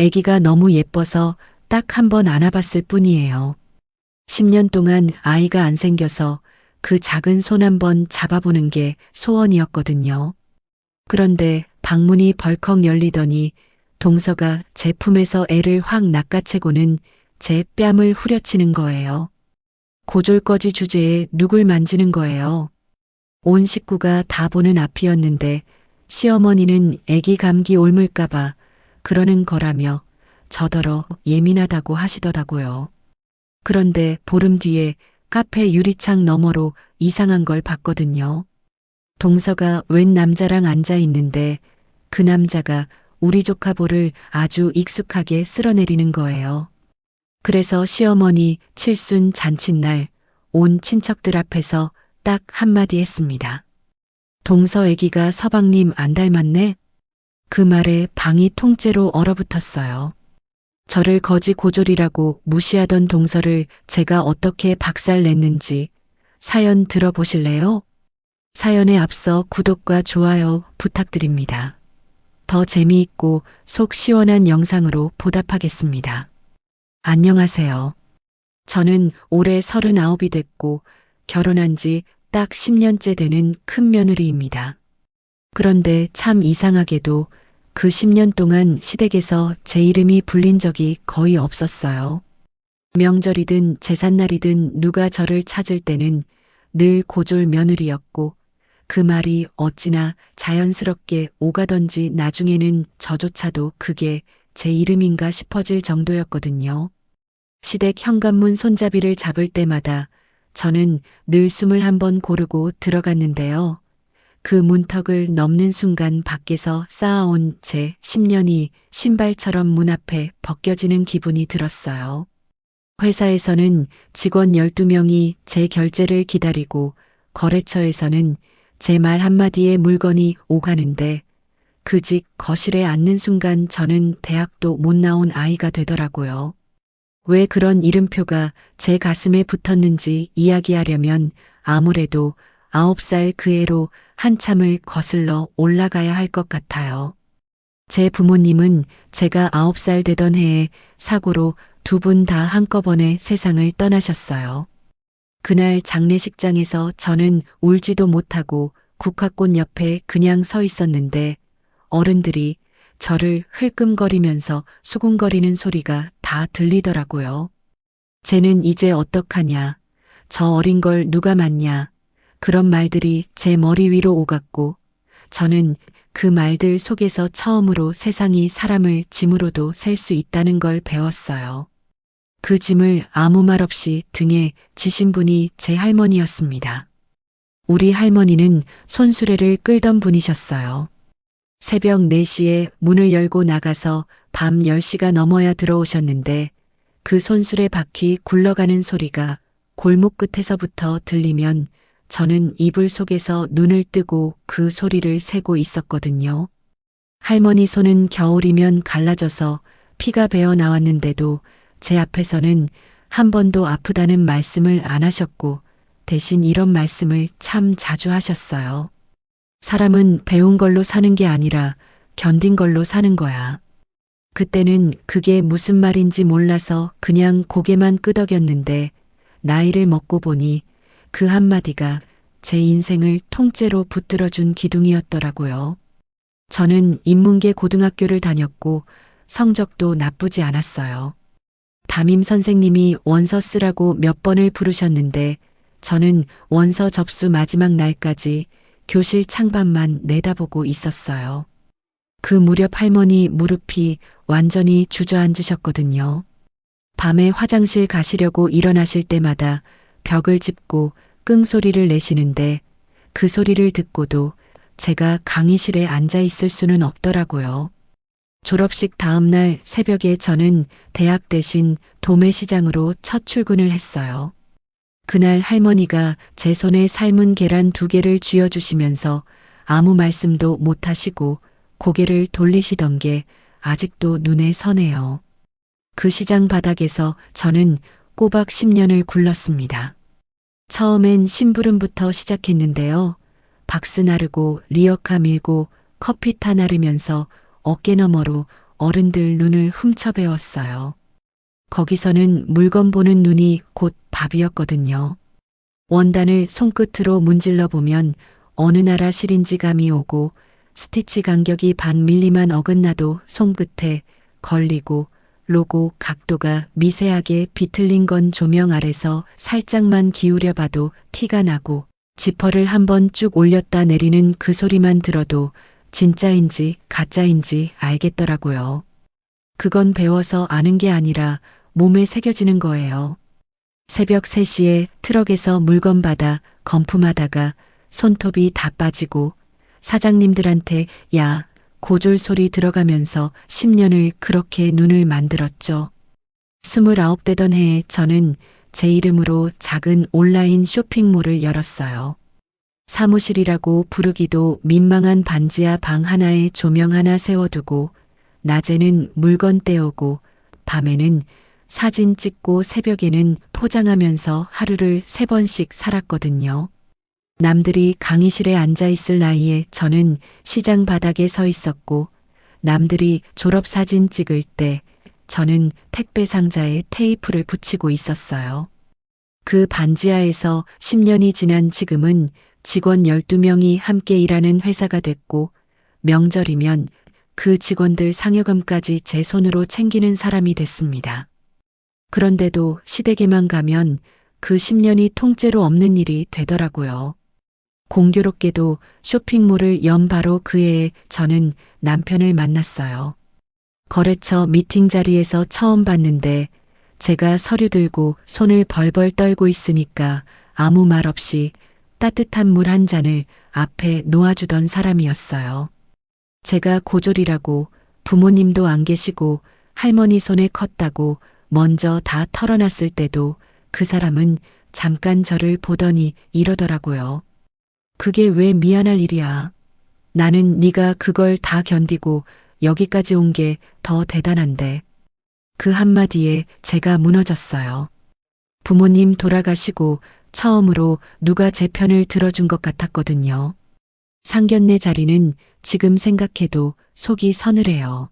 아기가 너무 예뻐서 딱 한 번 안아봤을 뿐이에요. 10년 동안 아이가 안 생겨서 그 작은 손 한 번 잡아보는 게 소원이었거든요. 그런데 방문이 벌컥 열리더니 동서가 제 품에서 애를 확 낚아채고는 제 뺨을 후려치는 거예요. 고졸거지 주제에 누굴 만지는 거예요. 온 식구가 다 보는 앞이었는데 시어머니는 애기 감기 옮을까봐 그러는 거라며 저더러 예민하다고 하시더라고요. 그런데 보름 뒤에 카페 유리창 너머로 이상한 걸 봤거든요. 동서가 웬 남자랑 앉아 있는데 그 남자가 우리 조카 볼을 아주 익숙하게 쓸어내리는 거예요. 그래서 시어머니 칠순 잔칫날 온 친척들 앞에서 딱 한마디 했습니다. 동서 애기가 서방님 안 닮았네? 그 말에 방이 통째로 얼어붙었어요. 저를 거지 고졸이라고 무시하던 동서를 제가 어떻게 박살냈는지 사연 들어보실래요? 사연에 앞서 구독과 좋아요 부탁드립니다. 더 재미있고 속 시원한 영상으로 보답하겠습니다. 안녕하세요. 저는 올해 39이 됐고 결혼한 지 딱 10년째 되는 큰 며느리입니다. 그런데 참 이상하게도 그 10년 동안 시댁에서 제 이름이 불린 적이 거의 없었어요. 명절이든 제삿날이든 누가 저를 찾을 때는 늘 고졸 며느리였고 그 말이 어찌나 자연스럽게 오가던지 나중에는 저조차도 그게 제 이름인가 싶어질 정도였거든요. 시댁 현관문 손잡이를 잡을 때마다 저는 늘 숨을 한번 고르고 들어갔는데요. 그 문턱을 넘는 순간 밖에서 쌓아온 제 10년이 신발처럼 문 앞에 벗겨지는 기분이 들었어요. 회사에서는 직원 12명이 제 결제를 기다리고 거래처에서는 제 말 한마디에 물건이 오가는데 그 집 거실에 앉는 순간 저는 대학도 못 나온 아이가 되더라고요. 왜 그런 이름표가 제 가슴에 붙었는지 이야기하려면 아무래도 9살 그 애로 한참을 거슬러 올라가야 할 것 같아요. 제 부모님은 제가 9살 되던 해에 사고로 두 분 다 한꺼번에 세상을 떠나셨어요. 그날 장례식장에서 저는 울지도 못하고 국화꽃 옆에 그냥 서 있었는데 어른들이 저를 흘끔거리면서 수군거리는 소리가 다 들리더라고요. 쟤는 이제 어떡하냐, 저 어린 걸 누가 맞냐, 그런 말들이 제 머리 위로 오갔고 저는 그 말들 속에서 처음으로 세상이 사람을 짐으로도 셀 수 있다는 걸 배웠어요. 그 짐을 아무 말 없이 등에 지신 분이 제 할머니였습니다. 우리 할머니는 손수레를 끌던 분이셨어요. 새벽 4시에 문을 열고 나가서 밤 10시가 넘어야 들어오셨는데 그 손수레 바퀴 굴러가는 소리가 골목 끝에서부터 들리면 저는 이불 속에서 눈을 뜨고 그 소리를 세고 있었거든요. 할머니 손은 겨울이면 갈라져서 피가 배어 나왔는데도 제 앞에서는 한 번도 아프다는 말씀을 안 하셨고 대신 이런 말씀을 참 자주 하셨어요. 사람은 배운 걸로 사는 게 아니라 견딘 걸로 사는 거야. 그때는 그게 무슨 말인지 몰라서 그냥 고개만 끄덕였는데 나이를 먹고 보니 그 한마디가 제 인생을 통째로 붙들어준 기둥이었더라고요. 저는 인문계 고등학교를 다녔고 성적도 나쁘지 않았어요. 담임 선생님이 원서 쓰라고 몇 번을 부르셨는데 저는 원서 접수 마지막 날까지 교실 창밖만 내다보고 있었어요. 그 무렵 할머니 무릎이 완전히 주저앉으셨거든요. 밤에 화장실 가시려고 일어나실 때마다 벽을 짚고 끙소리를 내시는데 그 소리를 듣고도 제가 강의실에 앉아 있을 수는 없더라고요. 졸업식 다음 날 새벽에 저는 대학 대신 도매시장으로 첫 출근을 했어요. 그날 할머니가 제 손에 삶은 계란 2개를 쥐어주시면서 아무 말씀도 못하시고 고개를 돌리시던 게 아직도 눈에 선해요. 그 시장 바닥에서 저는 꼬박 10년을 굴렀습니다. 처음엔 심부름부터 시작했는데요. 박스 나르고 리어카 밀고 커피 타 나르면서 어깨너머로 어른들 눈을 훔쳐배웠어요. 거기서는 물건 보는 눈이 곧 밥이었거든요. 원단을 손끝으로 문질러 보면 어느 나라 실인지 감이 오고 스티치 간격이 반 밀리만 어긋나도 손끝에 걸리고 로고 각도가 미세하게 비틀린 건 조명 아래서 살짝만 기울여 봐도 티가 나고 지퍼를 한번 쭉 올렸다 내리는 그 소리만 들어도 진짜인지 가짜인지 알겠더라고요. 그건 배워서 아는 게 아니라 몸에 새겨지는 거예요. 새벽 3시에 트럭에서 물건 받아 검품하다가 손톱이 다 빠지고 사장님들한테 야, 고졸 소리 들어가면서 10년을 그렇게 눈을 만들었죠. 29 되던 해에 저는 제 이름으로 작은 온라인 쇼핑몰을 열었어요. 사무실이라고 부르기도 민망한 반지하 방 하나에 조명 하나 세워두고 낮에는 물건 떼오고 밤에는 사진 찍고 새벽에는 포장하면서 하루를 3번씩 살았거든요. 남들이 강의실에 앉아 있을 나이에 저는 시장 바닥에 서 있었고 남들이 졸업사진 찍을 때 저는 택배 상자에 테이프를 붙이고 있었어요. 그 반지하에서 10년이 지난 지금은 직원 12명이 함께 일하는 회사가 됐고 명절이면 그 직원들 상여금까지 제 손으로 챙기는 사람이 됐습니다. 그런데도 시댁에만 가면 그 10년이 통째로 없는 일이 되더라고요. 공교롭게도 쇼핑몰을 연 바로 그 해에 저는 남편을 만났어요. 거래처 미팅 자리에서 처음 봤는데 제가 서류 들고 손을 벌벌 떨고 있으니까 아무 말 없이 따뜻한 물 한 잔을 앞에 놓아주던 사람이었어요. 제가 고졸이라고 부모님도 안 계시고 할머니 손에 컸다고 먼저 다 털어놨을 때도 그 사람은 잠깐 저를 보더니 이러더라고요. 그게 왜 미안할 일이야. 나는 네가 그걸 다 견디고 여기까지 온 게 더 대단한데. 그 한마디에 제가 무너졌어요. 부모님 돌아가시고 처음으로 누가 제 편을 들어준 것 같았거든요. 상견례 자리는 지금 생각해도 속이 서늘해요.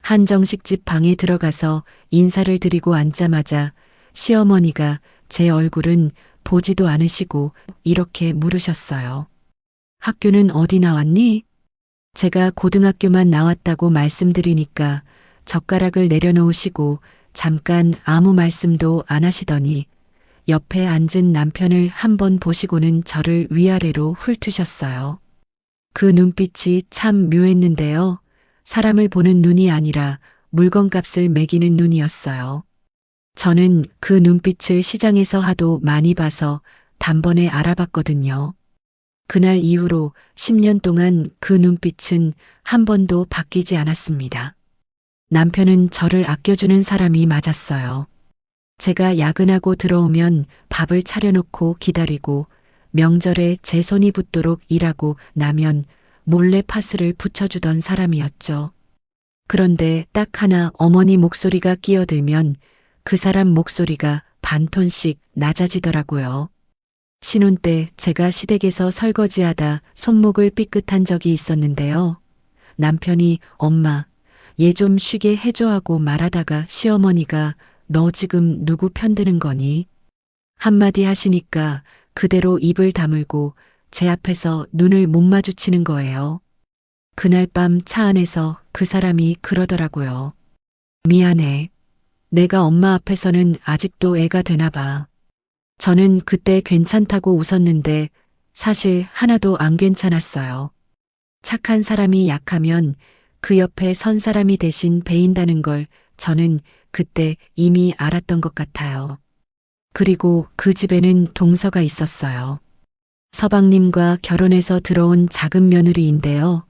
한정식집 방에 들어가서 인사를 드리고 앉자마자 시어머니가 제 얼굴은 보지도 않으시고 이렇게 물으셨어요. 학교는 어디 나왔니? 제가 고등학교만 나왔다고 말씀드리니까 젓가락을 내려놓으시고 잠깐 아무 말씀도 안 하시더니 옆에 앉은 남편을 한번 보시고는 저를 위아래로 훑으셨어요. 그 눈빛이 참 묘했는데요. 사람을 보는 눈이 아니라 물건값을 매기는 눈이었어요. 저는 그 눈빛을 시장에서 하도 많이 봐서 단번에 알아봤거든요. 그날 이후로 10년 동안 그 눈빛은 한 번도 바뀌지 않았습니다. 남편은 저를 아껴주는 사람이 맞았어요. 제가 야근하고 들어오면 밥을 차려놓고 기다리고 명절에 제 손이 붙도록 일하고 나면 몰래 파스를 붙여주던 사람이었죠. 그런데 딱 하나 어머니 목소리가 끼어들면 그 사람 목소리가 반톤씩 낮아지더라고요. 신혼 때 제가 시댁에서 설거지하다 손목을 삐끗한 적이 있었는데요. 남편이 엄마, 얘 좀 쉬게 해줘 하고 말하다가 시어머니가 너 지금 누구 편드는 거니? 한마디 하시니까 그대로 입을 다물고 제 앞에서 눈을 못 마주치는 거예요. 그날 밤 차 안에서 그 사람이 그러더라고요. 미안해. 내가 엄마 앞에서는 아직도 애가 되나 봐. 저는 그때 괜찮다고 웃었는데 사실 하나도 안 괜찮았어요. 착한 사람이 약하면 그 옆에 선 사람이 대신 베인다는 걸 저는 그때 이미 알았던 것 같아요. 그리고 그 집에는 동서가 있었어요. 서방님과 결혼해서 들어온 작은 며느리인데요.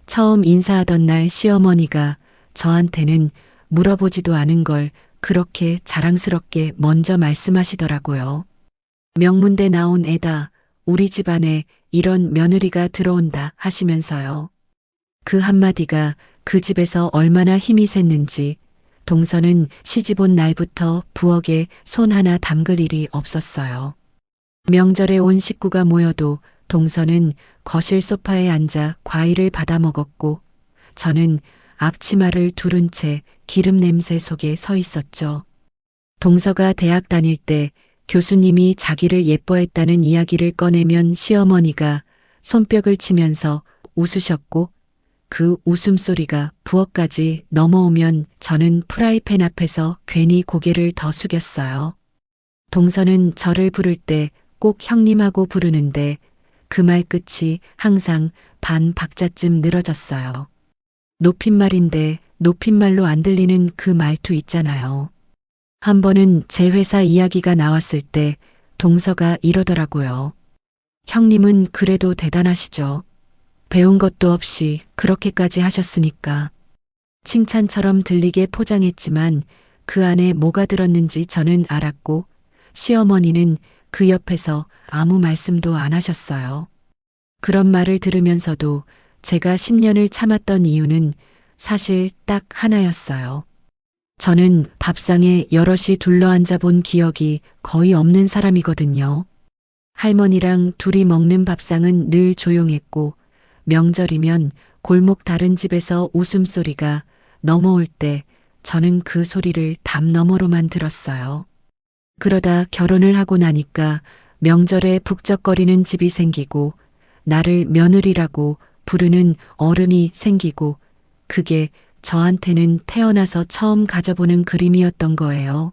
처음 인사하던 날 시어머니가 저한테는 물어보지도 않은 걸 그렇게 자랑스럽게 먼저 말씀하시더라고요. 명문대 나온 애다. 우리 집안에 이런 며느리가 들어온다 하시면서요. 그 한마디가 그 집에서 얼마나 힘이 셌는지 동서는 시집 온 날부터 부엌에 손 하나 담글 일이 없었어요. 명절에 온 식구가 모여도 동서는 거실 소파에 앉아 과일을 받아 먹었고 저는 앞치마를 두른 채 기름 냄새 속에 서 있었죠. 동서가 대학 다닐 때 교수님이 자기를 예뻐했다는 이야기를 꺼내면 시어머니가 손뼉을 치면서 웃으셨고 그 웃음소리가 부엌까지 넘어오면 저는 프라이팬 앞에서 괜히 고개를 더 숙였어요. 동서는 저를 부를 때 꼭 형님하고 부르는데 그 말 끝이 항상 반 박자쯤 늘어졌어요. 높임말인데 높임말로 안 들리는 그 말투 있잖아요. 한 번은 제 회사 이야기가 나왔을 때 동서가 이러더라고요. 형님은 그래도 대단하시죠. 배운 것도 없이 그렇게까지 하셨으니까. 칭찬처럼 들리게 포장했지만 그 안에 뭐가 들었는지 저는 알았고 시어머니는 그 옆에서 아무 말씀도 안 하셨어요. 그런 말을 들으면서도 제가 10년을 참았던 이유는 사실 딱 하나였어요. 저는 밥상에 여럿이 둘러앉아 본 기억이 거의 없는 사람이거든요. 할머니랑 둘이 먹는 밥상은 늘 조용했고 명절이면 골목 다른 집에서 웃음소리가 넘어올 때 저는 그 소리를 담 너머로만 들었어요. 그러다 결혼을 하고 나니까 명절에 북적거리는 집이 생기고 나를 며느리라고 부르는 어른이 생기고 그게 저한테는 태어나서 처음 가져보는 그림이었던 거예요.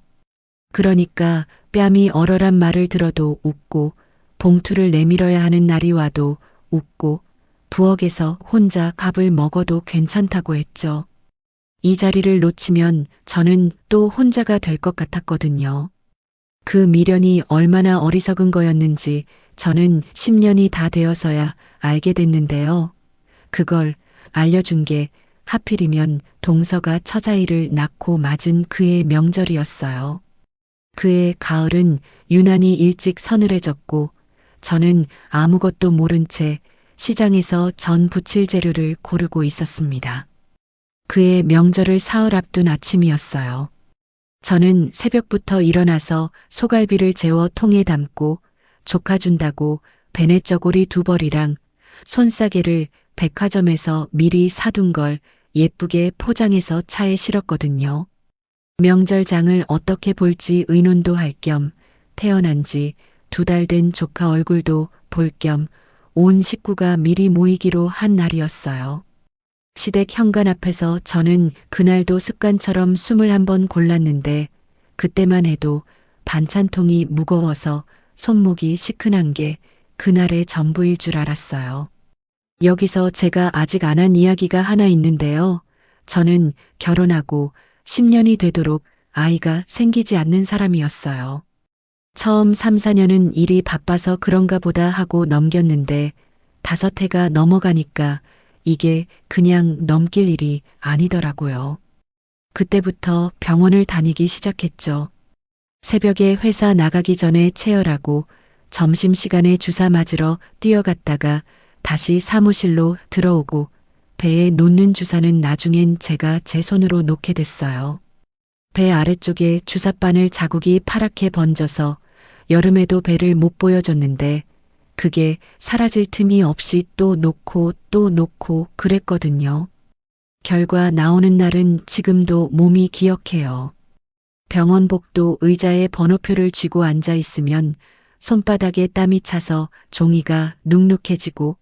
그러니까 뺨이 얼얼한 말을 들어도 웃고 봉투를 내밀어야 하는 날이 와도 웃고 부엌에서 혼자 밥을 먹어도 괜찮다고 했죠. 이 자리를 놓치면 저는 또 혼자가 될 것 같았거든요. 그 미련이 얼마나 어리석은 거였는지 저는 10년이 다 되어서야 알게 됐는데요. 그걸 알려준 게 하필이면 동서가 처자이를 낳고 맞은 그의 명절이었어요. 그의 가을은 유난히 일찍 서늘해졌고 저는 아무것도 모른 채 시장에서 전 부칠 재료를 고르고 있었습니다. 그의 명절을 사흘 앞둔 아침이었어요. 저는 새벽부터 일어나서 소갈비를 재워 통에 담고 조카 준다고 베네저고리 2벌이랑 손싸개를 백화점에서 미리 사둔 걸 예쁘게 포장해서 차에 실었거든요. 명절장을 어떻게 볼지 의논도 할 겸 태어난 지 2달 된 조카 얼굴도 볼 겸 온 식구가 미리 모이기로 한 날이었어요. 시댁 현관 앞에서 저는 그날도 습관처럼 21번 골랐는데 그때만 해도 반찬통이 무거워서 손목이 시큰한 게 그날의 전부일 줄 알았어요. 여기서 제가 아직 안 한 이야기가 하나 있는데요. 저는 결혼하고 10년이 되도록 아이가 생기지 않는 사람이었어요. 처음 3, 4년은 일이 바빠서 그런가 보다 하고 넘겼는데 5해가 넘어가니까 이게 그냥 넘길 일이 아니더라고요. 그때부터 병원을 다니기 시작했죠. 새벽에 회사 나가기 전에 체열하고 점심시간에 주사 맞으러 뛰어갔다가 다시 사무실로 들어오고 배에 놓는 주사는 나중엔 제가 제 손으로 놓게 됐어요. 배 아래쪽에 주사바늘 자국이 파랗게 번져서 여름에도 배를 못 보여줬는데 그게 사라질 틈이 없이 또 놓고 그랬거든요. 결과 나오는 날은 지금도 몸이 기억해요. 병원복도 의자에 번호표를 쥐고 앉아 있으면 손바닥에 땀이 차서 종이가 눅눅해지고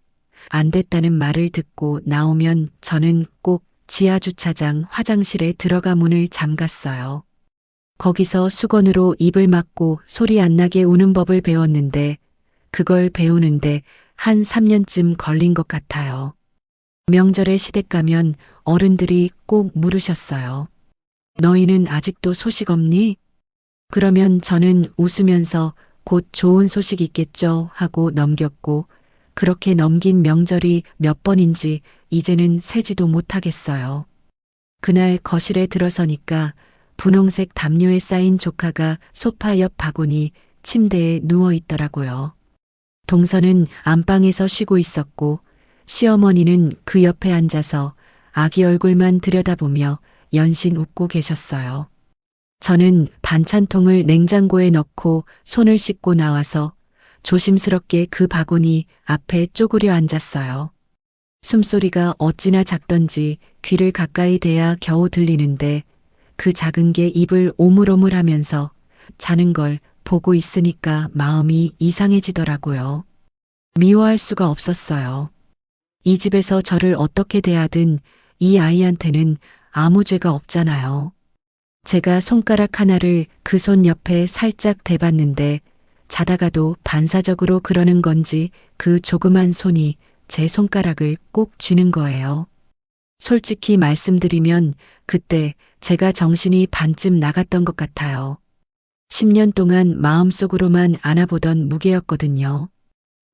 안 됐다는 말을 듣고 나오면 저는 꼭 지하주차장 화장실에 들어가 문을 잠갔어요. 거기서 수건으로 입을 막고 소리 안 나게 우는 법을 배웠는데 그걸 배우는데 한 3년쯤 걸린 것 같아요. 명절에 시댁 가면 어른들이 꼭 물으셨어요. 너희는 아직도 소식 없니? 그러면 저는 웃으면서 곧 좋은 소식 있겠죠 하고 넘겼고 그렇게 넘긴 명절이 몇 번인지 이제는 세지도 못하겠어요. 그날 거실에 들어서니까 분홍색 담요에 쌓인 조카가 소파 옆 바구니 침대에 누워 있더라고요. 동서는 안방에서 쉬고 있었고 시어머니는 그 옆에 앉아서 아기 얼굴만 들여다보며 연신 웃고 계셨어요. 저는 반찬통을 냉장고에 넣고 손을 씻고 나와서 조심스럽게 그 바구니 앞에 쪼그려 앉았어요. 숨소리가 어찌나 작던지 귀를 가까이 대야 겨우 들리는데 그 작은 게 입을 오물오물하면서 자는 걸 보고 있으니까 마음이 이상해지더라고요. 미워할 수가 없었어요. 이 집에서 저를 어떻게 대하든 이 아이한테는 아무 죄가 없잖아요. 제가 손가락 하나를 그 손 옆에 살짝 대봤는데 자다가도 반사적으로 그러는 건지 그 조그만 손이 제 손가락을 꼭 쥐는 거예요. 솔직히 말씀드리면 그때 제가 정신이 반쯤 나갔던 것 같아요. 10년 동안 마음속으로만 안아보던 무게였거든요.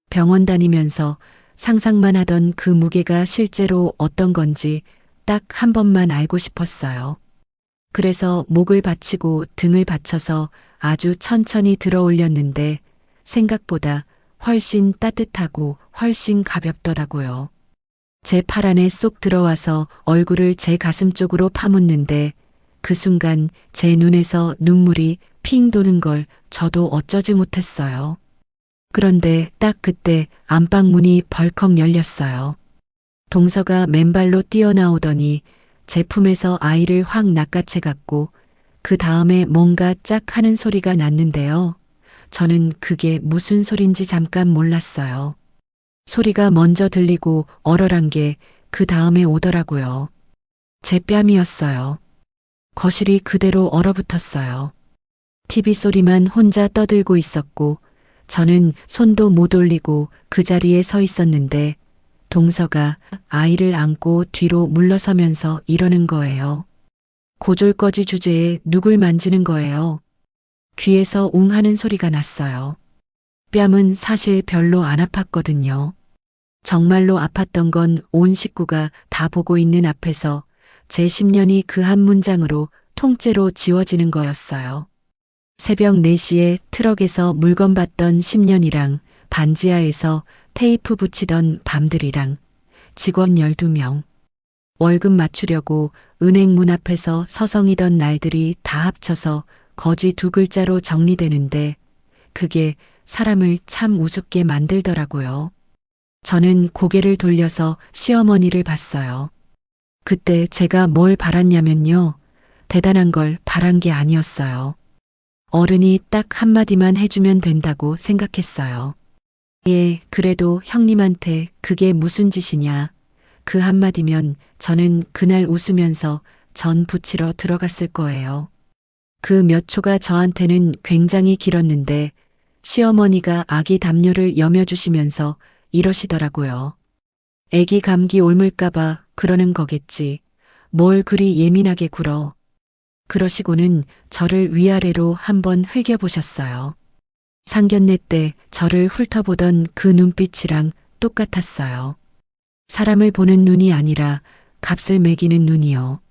병원 다니면서 상상만 하던 그 무게가 실제로 어떤 건지 딱 한 번만 알고 싶었어요. 그래서 목을 받치고 등을 받쳐서 아주 천천히 들어 올렸는데 생각보다 훨씬 따뜻하고 훨씬 가볍더라고요. 제 팔 안에 쏙 들어와서 얼굴을 제 가슴 쪽으로 파묻는데 그 순간 제 눈에서 눈물이 핑 도는 걸 저도 어쩌지 못했어요. 그런데 딱 그때 안방 문이 벌컥 열렸어요. 동서가 맨발로 뛰어나오더니 제 품에서 아이를 확 낚아채 갔고 그 다음에 뭔가 짝 하는 소리가 났는데요. 저는 그게 무슨 소린지 잠깐 몰랐어요. 소리가 먼저 들리고 얼얼한 게 그 다음에 오더라고요. 제 뺨이었어요. 거실이 그대로 얼어붙었어요. TV 소리만 혼자 떠들고 있었고 저는 손도 못 올리고 그 자리에 서 있었는데 동서가 아이를 안고 뒤로 물러서면서 이러는 거예요. 고졸거지 주제에 누굴 만지는 거예요. 귀에서 웅 하는 소리가 났어요. 뺨은 사실 별로 안 아팠거든요. 정말로 아팠던 건 온 식구가 다 보고 있는 앞에서 제 10년이 그 한 문장으로 통째로 지워지는 거였어요. 새벽 4시에 트럭에서 물건 받던 10년이랑 반지하에서 테이프 붙이던 밤들이랑 직원 12명. 월급 맞추려고 은행 문 앞에서 서성이던 날들이 다 합쳐서 거지 2글자로 정리되는데 그게 사람을 참 우습게 만들더라고요. 저는 고개를 돌려서 시어머니를 봤어요. 그때 제가 뭘 바랐냐면요. 대단한 걸 바란 게 아니었어요. 어른이 딱 한마디만 해주면 된다고 생각했어요. 예, 그래도 형님한테 그게 무슨 짓이냐. 그 한마디면 저는 그날 웃으면서 전 부치러 들어갔을 거예요. 그 몇 초가 저한테는 굉장히 길었는데 시어머니가 아기 담요를 여며주시면서 이러시더라고요. 애기 감기 옮을까봐 그러는 거겠지. 뭘 그리 예민하게 굴어. 그러시고는 저를 위아래로 한번 흘겨보셨어요. 상견례 때 저를 훑어보던 그 눈빛이랑 똑같았어요. 사람을 보는 눈이 아니라 값을 매기는 눈이요.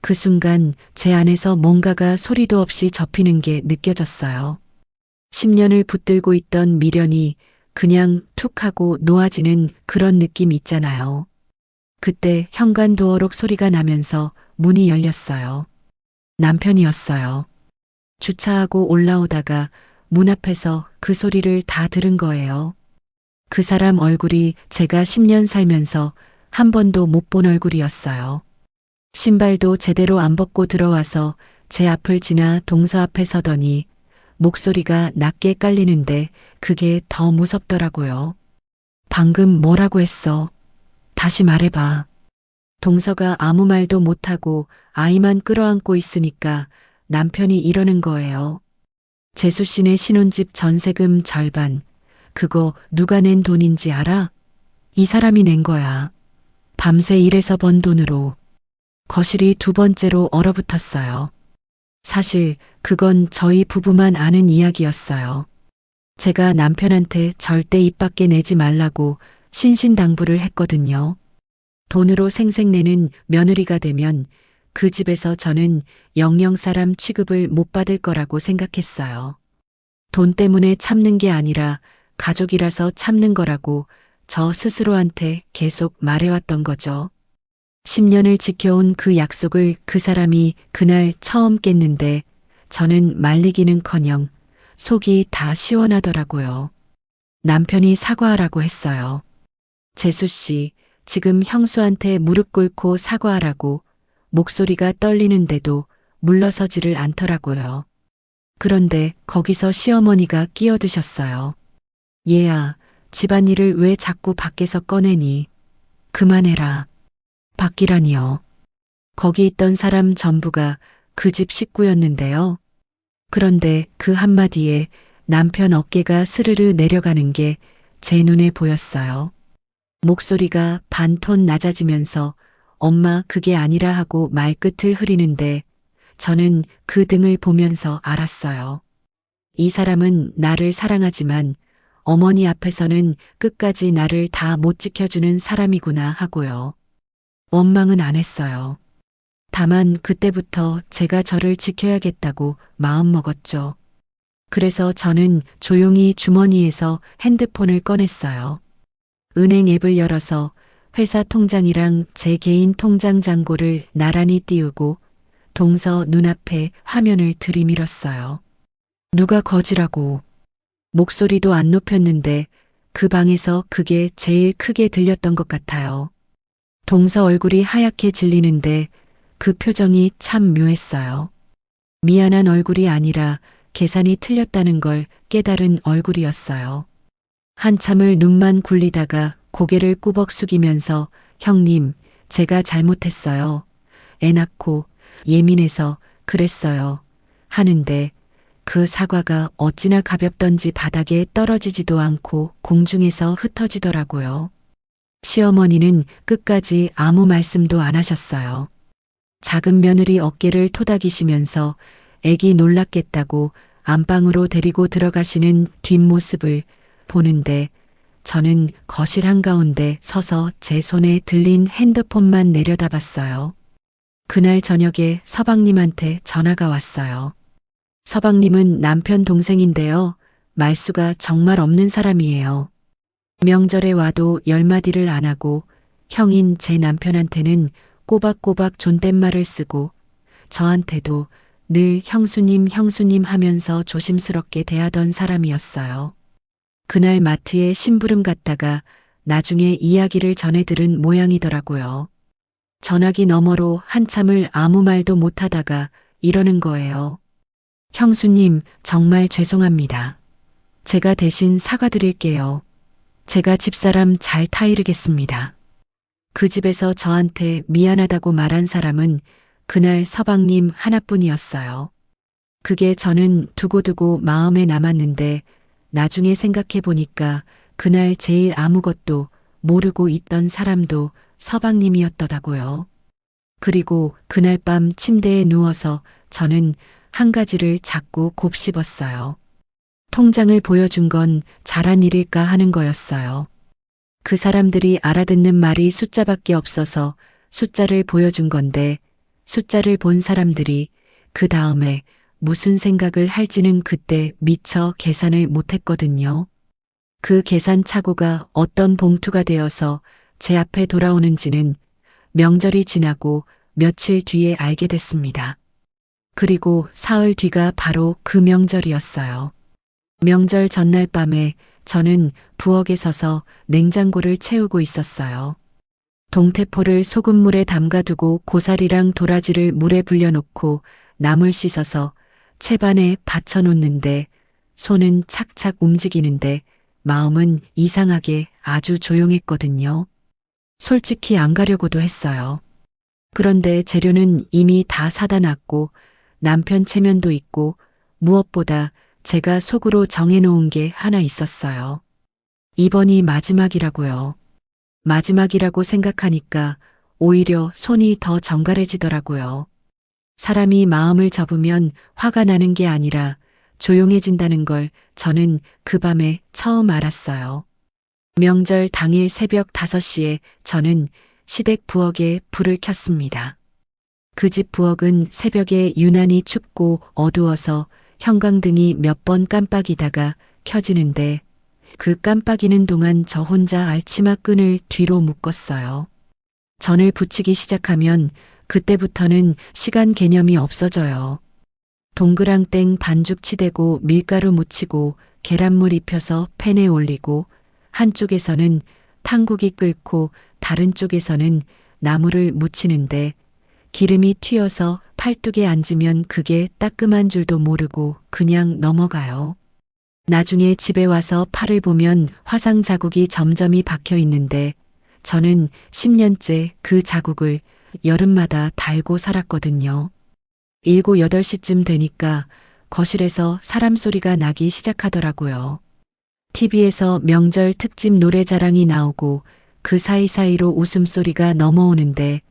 그 순간 제 안에서 뭔가가 소리도 없이 접히는 게 느껴졌어요. 10년을 붙들고 있던 미련이 그냥 툭 하고 놓아지는 그런 느낌 있잖아요. 그때 현관도어록 소리가 나면서 문이 열렸어요. 남편이었어요. 주차하고 올라오다가 문 앞에서 그 소리를 다 들은 거예요. 그 사람 얼굴이 제가 10년 살면서 한 번도 못 본 얼굴이었어요. 신발도 제대로 안 벗고 들어와서 제 앞을 지나 동서 앞에 서더니 목소리가 낮게 깔리는데 그게 더 무섭더라고요. 방금 뭐라고 했어? 다시 말해봐. 동서가 아무 말도 못하고 아이만 끌어안고 있으니까 남편이 이러는 거예요. 재수 씨네 신혼집 전세금 절반. 그거 누가 낸 돈인지 알아? 이 사람이 낸 거야. 밤새 일해서 번 돈으로. 거실이 2번째로 얼어붙었어요. 사실 그건 저희 부부만 아는 이야기였어요. 제가 남편한테 절대 입 밖에 내지 말라고 신신당부를 했거든요. 돈으로 생색내는 며느리가 되면 그 집에서 저는 영영 사람 취급을 못 받을 거라고 생각했어요. 돈 때문에 참는 게 아니라 가족이라서 참는 거라고 저 스스로한테 계속 말해왔던 거죠. 10년을 지켜온 그 약속을 그 사람이 그날 처음 깼는데 저는 말리기는커녕 속이 다 시원하더라고요. 남편이 사과하라고 했어요. 재수 씨, 지금 형수한테 무릎 꿇고 사과하라고 목소리가 떨리는데도 물러서지를 않더라고요. 그런데 거기서 시어머니가 끼어드셨어요. 얘야, 집안일을 왜 자꾸 밖에서 꺼내니? 그만해라. 밖이라니요. 거기 있던 사람 전부가 그 집 식구였는데요. 그런데 그 한마디에 남편 어깨가 스르르 내려가는 게 제 눈에 보였어요. 목소리가 반톤 낮아지면서 엄마 그게 아니라 하고 말끝을 흐리는데 저는 그 등을 보면서 알았어요. 이 사람은 나를 사랑하지만 어머니 앞에서는 끝까지 나를 다 못 지켜주는 사람이구나 하고요. 원망은 안 했어요. 다만 그때부터 제가 저를 지켜야겠다고 마음먹었죠. 그래서 저는 조용히 주머니에서 핸드폰을 꺼냈어요. 은행 앱을 열어서 회사 통장이랑 제 개인 통장 잔고를 나란히 띄우고 동서 눈앞에 화면을 들이밀었어요. 누가 거지라고. 목소리도 안 높였는데 그 방에서 그게 제일 크게 들렸던 것 같아요. 동서 얼굴이 하얗게 질리는데 그 표정이 참 묘했어요. 미안한 얼굴이 아니라 계산이 틀렸다는 걸 깨달은 얼굴이었어요. 한참을 눈만 굴리다가 고개를 꾸벅 숙이면서 형님, 제가 잘못했어요. 애 낳고 예민해서 그랬어요. 하는데 그 사과가 어찌나 가볍던지 바닥에 떨어지지도 않고 공중에서 흩어지더라고요. 시어머니는 끝까지 아무 말씀도 안 하셨어요. 작은 며느리 어깨를 토닥이시면서 애기 놀랐겠다고 안방으로 데리고 들어가시는 뒷모습을 보는데 저는 거실 한가운데 서서 제 손에 들린 핸드폰만 내려다봤어요. 그날 저녁에 서방님한테 전화가 왔어요. 서방님은 남편 동생인데요. 말수가 정말 없는 사람이에요. 명절에 와도 열마디를 안 하고 형인 제 남편한테는 꼬박꼬박 존댓말을 쓰고 저한테도 늘 형수님 형수님 하면서 조심스럽게 대하던 사람이었어요. 그날 마트에 심부름 갔다가 나중에 이야기를 전해 들은 모양이더라고요. 전화기 너머로 한참을 아무 말도 못하다가 이러는 거예요. 형수님, 정말 죄송합니다. 제가 대신 사과드릴게요. 제가 집사람 잘 타이르겠습니다. 그 집에서 저한테 미안하다고 말한 사람은 그날 서방님 하나뿐이었어요. 그게 저는 두고두고 마음에 남았는데 나중에 생각해 보니까 그날 제일 아무것도 모르고 있던 사람도 서방님이었더라고요. 그리고 그날 밤 침대에 누워서 저는 한 가지를 자꾸 곱씹었어요. 통장을 보여준 건 잘한 일일까 하는 거였어요. 그 사람들이 알아듣는 말이 숫자밖에 없어서 숫자를 보여준 건데 숫자를 본 사람들이 그 다음에 무슨 생각을 할지는 그때 미처 계산을 못했거든요. 그 계산 착오가 어떤 봉투가 되어서 제 앞에 돌아오는지는 명절이 지나고 며칠 뒤에 알게 됐습니다. 그리고 사흘 뒤가 바로 그 명절이었어요. 명절 전날 밤에 저는 부엌에 서서 냉장고를 채우고 있었어요. 동태포를 소금물에 담가두고 고사리랑 도라지를 물에 불려놓고 나물 씻어서 채반에 받쳐놓는데 손은 착착 움직이는데 마음은 이상하게 아주 조용했거든요. 솔직히 안 가려고도 했어요. 그런데 재료는 이미 다 사다 놨고 남편 체면도 있고 무엇보다 제가 속으로 정해놓은 게 하나 있었어요. 이번이 마지막이라고요. 마지막이라고 생각하니까 오히려 손이 더 정갈해지더라고요. 사람이 마음을 접으면 화가 나는 게 아니라 조용해진다는 걸 저는 그 밤에 처음 알았어요. 명절 당일 새벽 5시에 저는 시댁 부엌에 불을 켰습니다. 그 집 부엌은 새벽에 유난히 춥고 어두워서 형광등이 몇 번 깜빡이다가 켜지는데 그 깜빡이는 동안 저 혼자 알치마 끈을 뒤로 묶었어요. 전을 붙이기 시작하면 그때부터는 시간 개념이 없어져요. 동그랑땡 반죽 치대고 밀가루 묻히고 계란물 입혀서 팬에 올리고 한쪽에서는 탕국이 끓고 다른 쪽에서는 나무를 묻히는데 기름이 튀어서 팔뚝에 앉으면 그게 따끔한 줄도 모르고 그냥 넘어가요. 나중에 집에 와서 팔을 보면 화상 자국이 점점이 박혀 있는데 저는 10년째 그 자국을 여름마다 달고 살았거든요. 7, 8시쯤 되니까 거실에서 사람 소리가 나기 시작하더라고요. TV에서 명절 특집 노래자랑이 나오고 그 사이사이로 웃음소리가 넘어오는데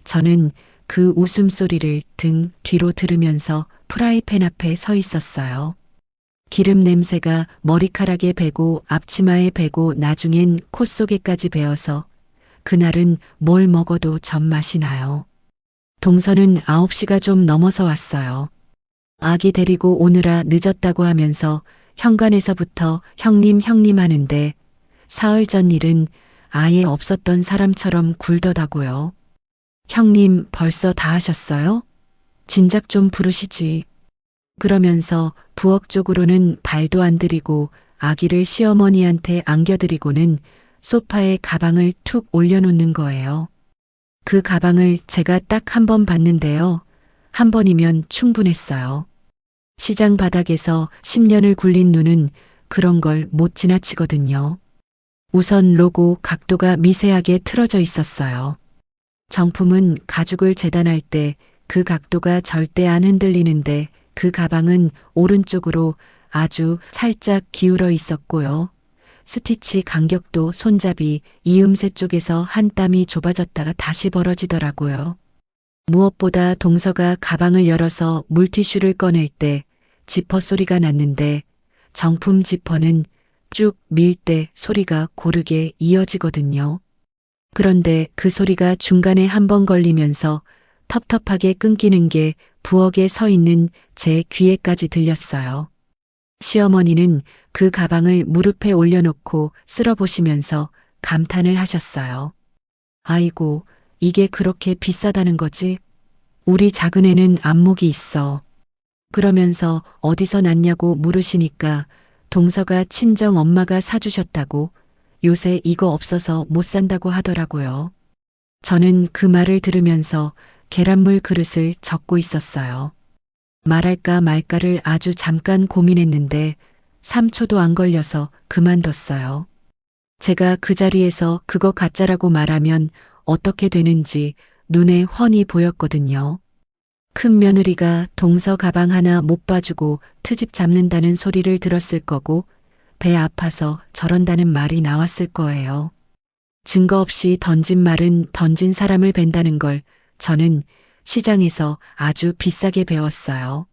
저는 그 웃음소리를 등 뒤로 들으면서 프라이팬 앞에 서 있었어요. 기름 냄새가 머리카락에 배고 앞치마에 배고 나중엔 콧 속에까지 배어서 그날은 뭘 먹어도 전맛이 나요. 동서는 9시가 좀 넘어서 왔어요. 아기 데리고 오느라 늦었다고 하면서 현관에서부터 형님 형님 하는데 사흘 전 일은 아예 없었던 사람처럼 굴더다고요. 형님 벌써 다 하셨어요? 진작 좀 부르시지. 그러면서 부엌 쪽으로는 발도 안 들이고 아기를 시어머니한테 안겨드리고는 소파에 가방을 툭 올려놓는 거예요. 그 가방을 제가 딱 한 번 봤는데요. 한 번이면 충분했어요. 시장 바닥에서 10년을 굴린 눈은 그런 걸 못 지나치거든요. 우선 로고 각도가 미세하게 틀어져 있었어요. 정품은 가죽을 재단할 때 그 각도가 절대 안 흔들리는데 그 가방은 오른쪽으로 아주 살짝 기울어 있었고요. 스티치 간격도 손잡이 이음새 쪽에서 한 땀이 좁아졌다가 다시 벌어지더라고요. 무엇보다 동서가 가방을 열어서 물티슈를 꺼낼 때 지퍼 소리가 났는데 정품 지퍼는 쭉 밀 때 소리가 고르게 이어지거든요. 그런데 그 소리가 중간에 한 번 걸리면서 텁텁하게 끊기는 게 부엌에 서 있는 제 귀에까지 들렸어요. 시어머니는 그 가방을 무릎에 올려놓고 쓸어보시면서 감탄을 하셨어요. 아이고, 이게 그렇게 비싸다는 거지? 우리 작은 애는 안목이 있어. 그러면서 어디서 났냐고 물으시니까 동서가 친정 엄마가 사주셨다고 요새 이거 없어서 못 산다고 하더라고요. 저는 그 말을 들으면서 계란물 그릇을 젓고 있었어요. 말할까 말까를 아주 잠깐 고민했는데 3초도 안 걸려서 그만뒀어요. 제가 그 자리에서 그거 가짜라고 말하면 어떻게 되는지 눈에 훤히 보였거든요. 큰 며느리가 동서 가방 하나 못 봐주고 트집 잡는다는 소리를 들었을 거고 배 아파서 저런다는 말이 나왔을 거예요. 증거 없이 던진 말은 던진 사람을 벤다는 걸 저는 시장에서 아주 비싸게 배웠어요.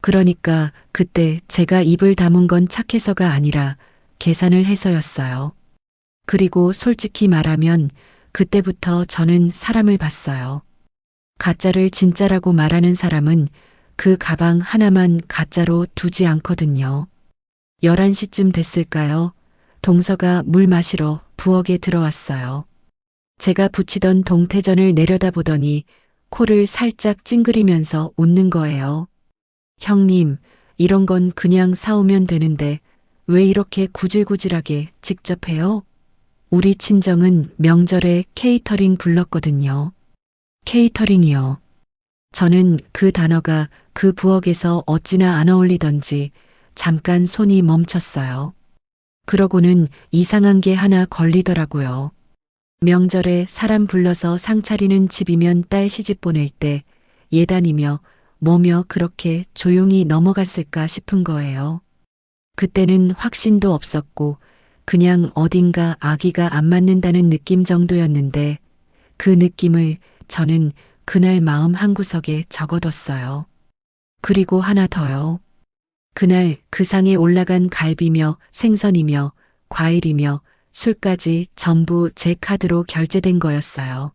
그러니까 그때 제가 입을 다문 건 착해서가 아니라 계산을 해서였어요. 그리고 솔직히 말하면 그때부터 저는 사람을 봤어요. 가짜를 진짜라고 말하는 사람은 그 가방 하나만 가짜로 두지 않거든요. 11시쯤 됐을까요? 동서가 물 마시러 부엌에 들어왔어요. 제가 부치던 동태전을 내려다보더니 코를 살짝 찡그리면서 웃는 거예요. 형님, 이런 건 그냥 사오면 되는데 왜 이렇게 구질구질하게 직접 해요? 우리 친정은 명절에 케이터링 불렀거든요. 케이터링이요. 저는 그 단어가 그 부엌에서 어찌나 안 어울리던지 잠깐 손이 멈췄어요. 그러고는 이상한 게 하나 걸리더라고요. 명절에 사람 불러서 상 차리는 집이면 딸 시집 보낼 때 예단이며 뭐며 그렇게 조용히 넘어갔을까 싶은 거예요. 그때는 확신도 없었고 그냥 어딘가 아기가 안 맞는다는 느낌 정도였는데 그 느낌을 저는 그날 마음 한구석에 적어뒀어요. 그리고 하나 더요. 그날 그 상에 올라간 갈비며 생선이며 과일이며 술까지 전부 제 카드로 결제된 거였어요.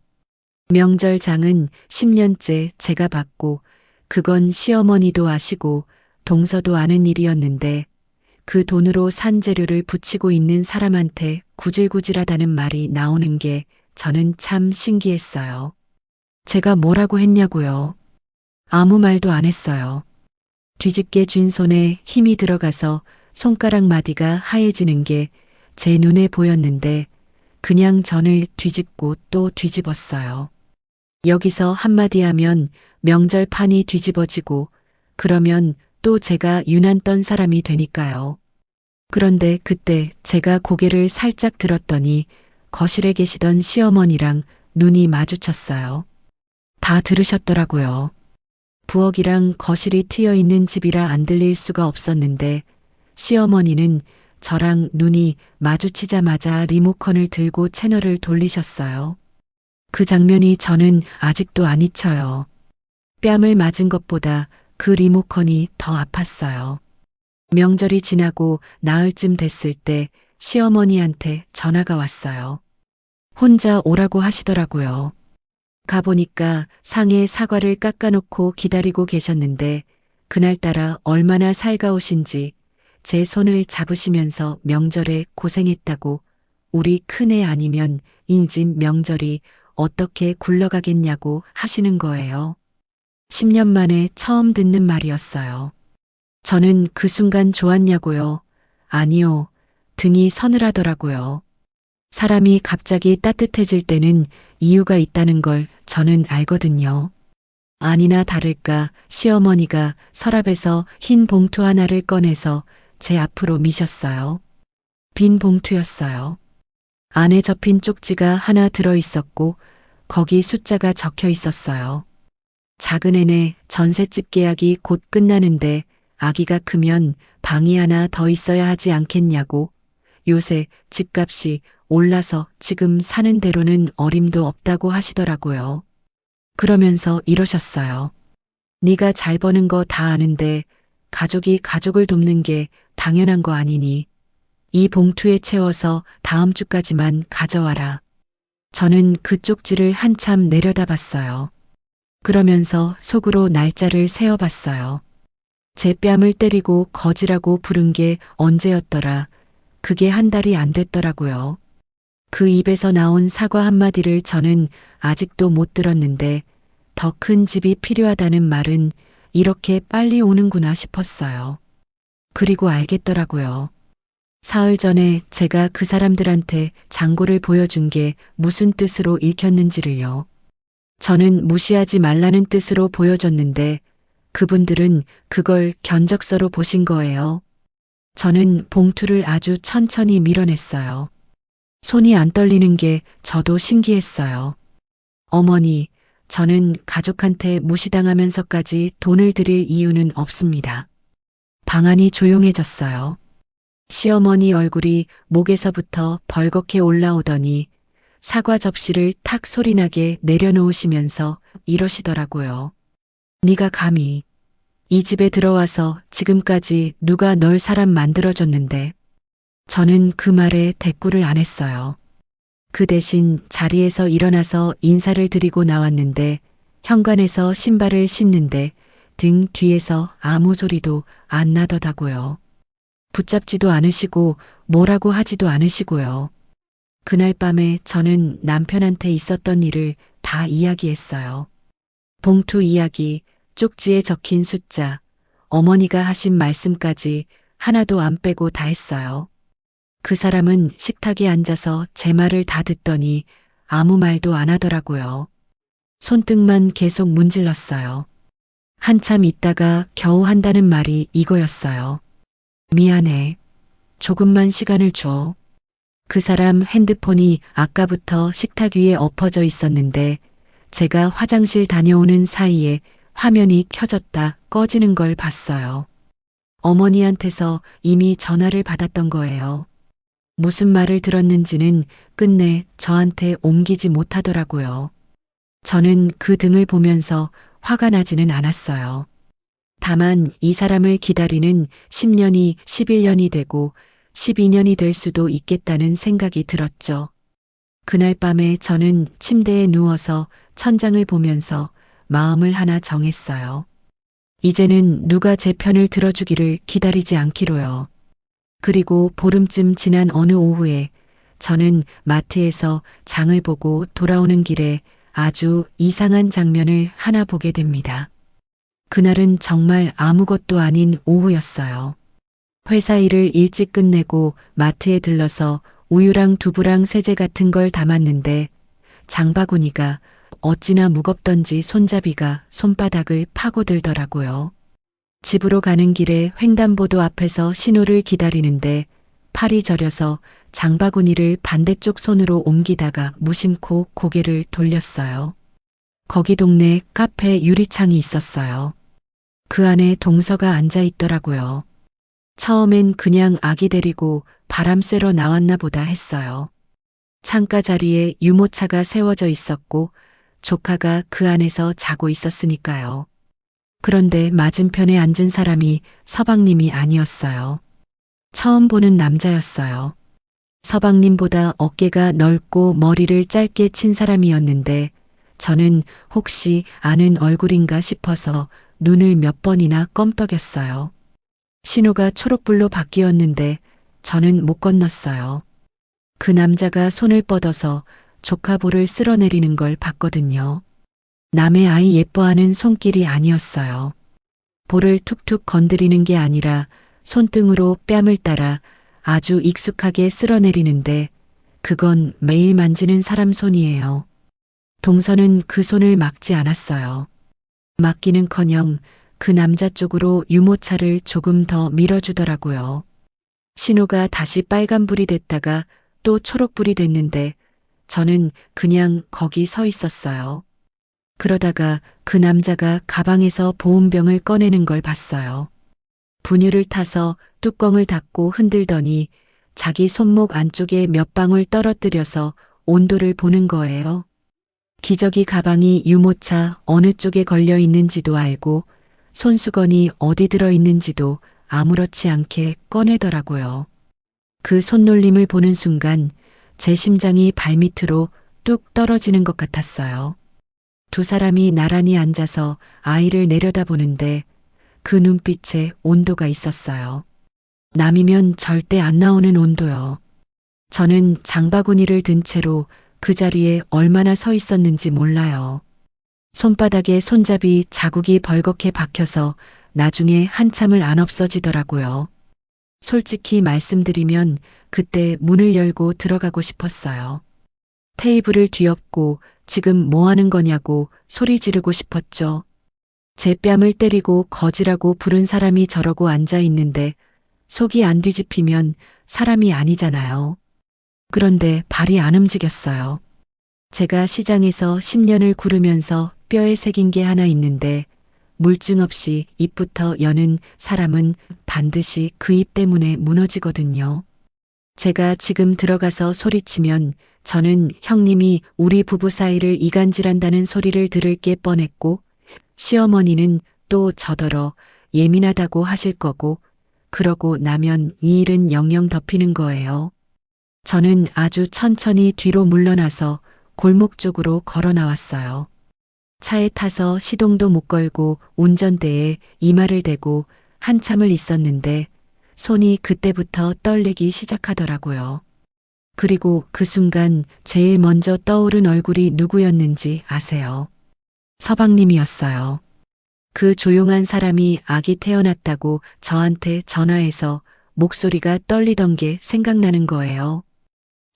명절장은 10년째 제가 받고 그건 시어머니도 아시고 동서도 아는 일이었는데 그 돈으로 산 재료를 붙이고 있는 사람한테 구질구질하다는 말이 나오는 게 저는 참 신기했어요. 제가 뭐라고 했냐고요. 아무 말도 안 했어요. 뒤집게 쥔 손에 힘이 들어가서 손가락 마디가 하얘지는 게 제 눈에 보였는데 그냥 전을 뒤집고 또 뒤집었어요. 여기서 한마디 하면 명절 판이 뒤집어지고 그러면 또 제가 유난 떤 사람이 되니까요. 그런데 그때 제가 고개를 살짝 들었더니 거실에 계시던 시어머니랑 눈이 마주쳤어요. 다 들으셨더라고요. 부엌이랑 거실이 트여 있는 집이라 안 들릴 수가 없었는데 시어머니는 저랑 눈이 마주치자마자 리모컨을 들고 채널을 돌리셨어요. 그 장면이 저는 아직도 안 잊혀요. 뺨을 맞은 것보다 그 리모컨이 더 아팠어요. 명절이 지나고 나흘쯤 됐을 때 시어머니한테 전화가 왔어요. 혼자 오라고 하시더라고요. 가보니까 상에 사과를 깎아놓고 기다리고 계셨는데 그날따라 얼마나 살가우신지 제 손을 잡으시면서 명절에 고생했다고 우리 큰애 아니면 인집 명절이 어떻게 굴러가겠냐고 하시는 거예요. 10년 만에 처음 듣는 말이었어요. 저는 그 순간 좋았냐고요. 아니요. 등이 서늘하더라고요. 사람이 갑자기 따뜻해질 때는 이유가 있다는 걸 저는 알거든요. 아니나 다를까 시어머니가 서랍에서 흰 봉투 하나를 꺼내서 제 앞으로 미셨어요. 빈 봉투였어요. 안에 접힌 쪽지가 하나 들어 있었고 거기 숫자가 적혀 있었어요. 작은 애네 전셋집 계약이 곧 끝나는데 아기가 크면 방이 하나 더 있어야 하지 않겠냐고. 요새 집값이 올라서 지금 사는 대로는 어림도 없다고 하시더라고요. 그러면서 이러셨어요. 네가 잘 버는 거 다 아는데 가족이 가족을 돕는 게 당연한 거 아니니 이 봉투에 채워서 다음 주까지만 가져와라. 저는 그 쪽지를 한참 내려다봤어요. 그러면서 속으로 날짜를 세어봤어요. 제 뺨을 때리고 거지라고 부른 게 언제였더라. 그게 한 달이 안 됐더라고요. 그 입에서 나온 사과 한마디를 저는 아직도 못 들었는데 더 큰 집이 필요하다는 말은 이렇게 빨리 오는구나 싶었어요. 그리고 알겠더라고요. 사흘 전에 제가 그 사람들한테 장고를 보여준 게 무슨 뜻으로 읽혔는지를요. 저는 무시하지 말라는 뜻으로 보여줬는데 그분들은 그걸 견적서로 보신 거예요. 저는 봉투를 아주 천천히 밀어냈어요. 손이 안 떨리는 게 저도 신기했어요. 어머니, 저는 가족한테 무시당하면서까지 돈을 드릴 이유는 없습니다. 방안이 조용해졌어요. 시어머니 얼굴이 목에서부터 벌겋게 올라오더니 사과 접시를 탁 소리나게 내려놓으시면서 이러시더라고요. 네가 감히 이 집에 들어와서 지금까지 누가 널 사람 만들어줬는데. 저는 그 말에 대꾸를 안 했어요. 그 대신 자리에서 일어나서 인사를 드리고 나왔는데 현관에서 신발을 신는데 등 뒤에서 아무 소리도 안 나더라고요. 붙잡지도 않으시고 뭐라고 하지도 않으시고요. 그날 밤에 저는 남편한테 있었던 일을 다 이야기했어요. 봉투 이야기, 쪽지에 적힌 숫자, 어머니가 하신 말씀까지 하나도 안 빼고 다 했어요. 그 사람은 식탁에 앉아서 제 말을 다 듣더니 아무 말도 안 하더라고요. 손등만 계속 문질렀어요. 한참 있다가 겨우 한다는 말이 이거였어요. 미안해. 조금만 시간을 줘. 그 사람 핸드폰이 아까부터 식탁 위에 엎어져 있었는데 제가 화장실 다녀오는 사이에 화면이 켜졌다 꺼지는 걸 봤어요. 어머니한테서 이미 전화를 받았던 거예요. 무슨 말을 들었는지는 끝내 저한테 옮기지 못하더라고요. 저는 그 등을 보면서 화가 나지는 않았어요. 다만 이 사람을 기다리는 10년이 11년이 되고 12년이 될 수도 있겠다는 생각이 들었죠. 그날 밤에 저는 침대에 누워서 천장을 보면서 마음을 하나 정했어요. 이제는 누가 제 편을 들어주기를 기다리지 않기로요. 그리고 보름쯤 지난 어느 오후에 저는 마트에서 장을 보고 돌아오는 길에 아주 이상한 장면을 하나 보게 됩니다. 그날은 정말 아무것도 아닌 오후였어요. 회사 일을 일찍 끝내고 마트에 들러서 우유랑 두부랑 세제 같은 걸 담았는데 장바구니가 어찌나 무겁던지 손잡이가 손바닥을 파고들더라고요. 집으로 가는 길에 횡단보도 앞에서 신호를 기다리는데 팔이 저려서 장바구니를 반대쪽 손으로 옮기다가 무심코 고개를 돌렸어요. 거기 동네 카페 유리창이 있었어요. 그 안에 동서가 앉아 있더라고요. 처음엔 그냥 아기 데리고 바람 쐬러 나왔나 보다 했어요. 창가 자리에 유모차가 세워져 있었고 조카가 그 안에서 자고 있었으니까요. 그런데 맞은편에 앉은 사람이 서방님이 아니었어요. 처음 보는 남자였어요. 서방님보다 어깨가 넓고 머리를 짧게 친 사람이었는데 저는 혹시 아는 얼굴인가 싶어서 눈을 몇 번이나 껌떡였어요. 신호가 초록불로 바뀌었는데 저는 못 건넜어요. 그 남자가 손을 뻗어서 조카 볼을 쓸어내리는 걸 봤거든요. 남의 아이 예뻐하는 손길이 아니었어요. 볼을 툭툭 건드리는 게 아니라 손등으로 뺨을 따라 아주 익숙하게 쓸어내리는데 그건 매일 만지는 사람 손이에요. 동서는 그 손을 막지 않았어요. 막기는커녕 그 남자 쪽으로 유모차를 조금 더 밀어주더라고요. 신호가 다시 빨간불이 됐다가 또 초록불이 됐는데 저는 그냥 거기 서 있었어요. 그러다가 그 남자가 가방에서 보온병을 꺼내는 걸 봤어요. 분유를 타서 뚜껑을 닫고 흔들더니 자기 손목 안쪽에 몇 방울 떨어뜨려서 온도를 보는 거예요. 기저귀 가방이 유모차 어느 쪽에 걸려 있는지도 알고 손수건이 어디 들어 있는지도 아무렇지 않게 꺼내더라고요. 그 손놀림을 보는 순간 제 심장이 발밑으로 뚝 떨어지는 것 같았어요. 두 사람이 나란히 앉아서 아이를 내려다보는데 그 눈빛에 온도가 있었어요. 남이면 절대 안 나오는 온도요. 저는 장바구니를 든 채로 그 자리에 얼마나 서 있었는지 몰라요. 손바닥에 손잡이 자국이 벌겋게 박혀서 나중에 한참을 안 없어지더라고요. 솔직히 말씀드리면 그때 문을 열고 들어가고 싶었어요. 테이블을 뒤엎고 지금 뭐 하는 거냐고 소리 지르고 싶었죠. 제 뺨을 때리고 거지라고 부른 사람이 저러고 앉아 있는데 속이 안 뒤집히면 사람이 아니잖아요. 그런데 발이 안 움직였어요. 제가 시장에서 10년을 구르면서 뼈에 새긴 게 하나 있는데 물증 없이 입부터 여는 사람은 반드시 그 입 때문에 무너지거든요. 제가 지금 들어가서 소리치면 저는 형님이 우리 부부 사이를 이간질한다는 소리를 들을 게 뻔했고 시어머니는 또 저더러 예민하다고 하실 거고 그러고 나면 이 일은 영영 덮이는 거예요. 저는 아주 천천히 뒤로 물러나서 골목 쪽으로 걸어 나왔어요. 차에 타서 시동도 못 걸고 운전대에 이마를 대고 한참을 있었는데 손이 그때부터 떨리기 시작하더라고요. 그리고 그 순간 제일 먼저 떠오른 얼굴이 누구였는지 아세요? 서방님이었어요. 그 조용한 사람이 아기 태어났다고 저한테 전화해서 목소리가 떨리던 게 생각나는 거예요.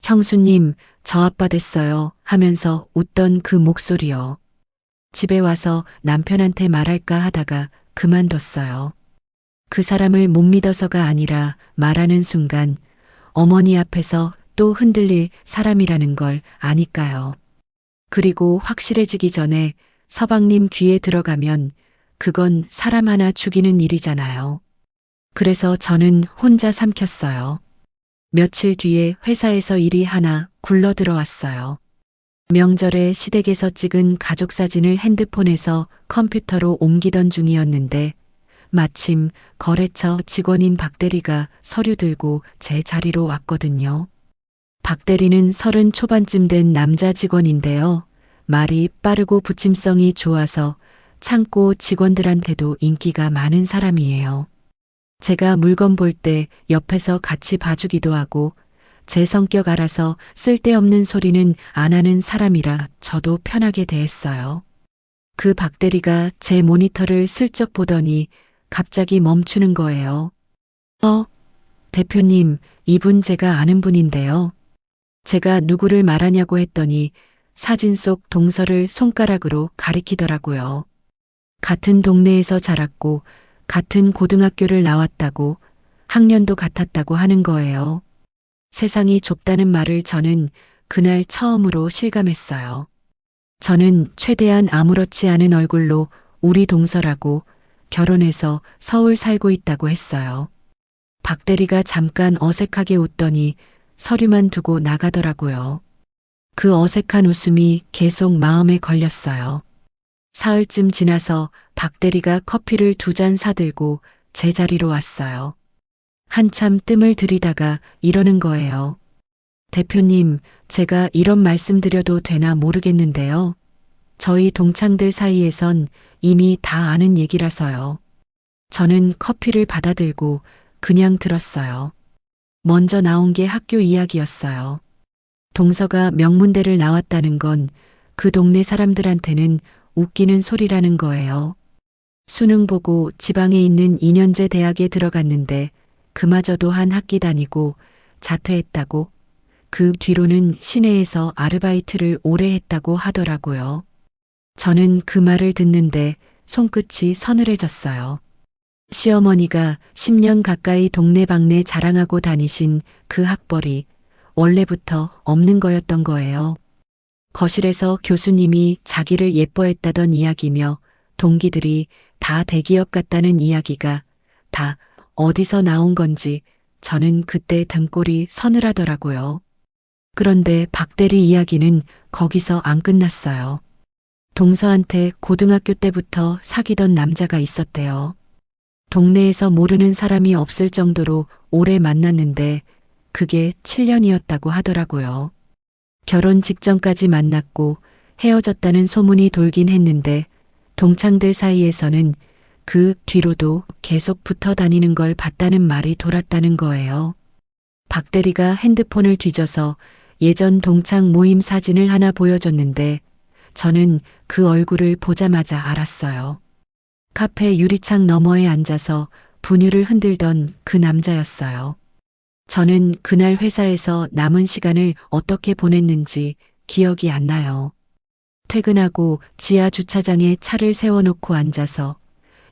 형수님, 저 아빠 됐어요 하면서 웃던 그 목소리요. 집에 와서 남편한테 말할까 하다가 그만뒀어요. 그 사람을 못 믿어서가 아니라 말하는 순간 어머니 앞에서 또 흔들릴 사람이라는 걸 아니까요. 그리고 확실해지기 전에 서방님 귀에 들어가면 그건 사람 하나 죽이는 일이잖아요. 그래서 저는 혼자 삼켰어요. 며칠 뒤에 회사에서 일이 하나 굴러 들어왔어요. 명절에 시댁에서 찍은 가족 사진을 핸드폰에서 컴퓨터로 옮기던 중이었는데 마침 거래처 직원인 박 대리가 서류 들고 제 자리로 왔거든요. 박 대리는 30 초반쯤 된 남자 직원인데요. 말이 빠르고 부침성이 좋아서 창고 직원들한테도 인기가 많은 사람이에요. 제가 물건 볼 때 옆에서 같이 봐주기도 하고 제 성격 알아서 쓸데없는 소리는 안 하는 사람이라 저도 편하게 대했어요. 그 박 대리가 제 모니터를 슬쩍 보더니 갑자기 멈추는 거예요. 대표님, 이분 제가 아는 분인데요. 제가 누구를 말하냐고 했더니 사진 속 동서를 손가락으로 가리키더라고요. 같은 동네에서 자랐고 같은 고등학교를 나왔다고 학년도 같았다고 하는 거예요. 세상이 좁다는 말을 저는 그날 처음으로 실감했어요. 저는 최대한 아무렇지 않은 얼굴로 우리 동서라고 결혼해서 서울 살고 있다고 했어요. 박 대리가 잠깐 어색하게 웃더니 서류만 두고 나가더라고요. 그 어색한 웃음이 계속 마음에 걸렸어요. 사흘쯤 지나서 박 대리가 커피를 2잔 사들고 제 자리로 왔어요. 한참 뜸을 들이다가 이러는 거예요. 대표님, 제가 이런 말씀 드려도 되나 모르겠는데요. 저희 동창들 사이에선 이미 다 아는 얘기라서요. 저는 커피를 받아들고 그냥 들었어요. 먼저 나온 게 학교 이야기였어요. 동서가 명문대를 나왔다는 건 그 동네 사람들한테는 웃기는 소리라는 거예요. 수능 보고 지방에 있는 2년제 대학에 들어갔는데 그마저도 한 학기 다니고 자퇴했다고, 그 뒤로는 시내에서 아르바이트를 오래 했다고 하더라고요. 저는 그 말을 듣는데 손끝이 서늘해졌어요. 시어머니가 10년 가까이 동네방네 자랑하고 다니신 그 학벌이 원래부터 없는 거였던 거예요. 거실에서 교수님이 자기를 예뻐했다던 이야기며 동기들이 다 대기업 같다는 이야기가 다 어디서 나온 건지 저는 그때 등골이 서늘하더라고요. 그런데 박 대리 이야기는 거기서 안 끝났어요. 동서한테 고등학교 때부터 사귀던 남자가 있었대요. 동네에서 모르는 사람이 없을 정도로 오래 만났는데 그게 7년이었다고 하더라고요. 결혼 직전까지 만났고 헤어졌다는 소문이 돌긴 했는데 동창들 사이에서는 그 뒤로도 계속 붙어 다니는 걸 봤다는 말이 돌았다는 거예요. 박 대리가 핸드폰을 뒤져서 예전 동창 모임 사진을 하나 보여줬는데 저는 그 얼굴을 보자마자 알았어요. 카페 유리창 너머에 앉아서 분유를 흔들던 그 남자였어요. 저는 그날 회사에서 남은 시간을 어떻게 보냈는지 기억이 안 나요. 퇴근하고 지하 주차장에 차를 세워놓고 앉아서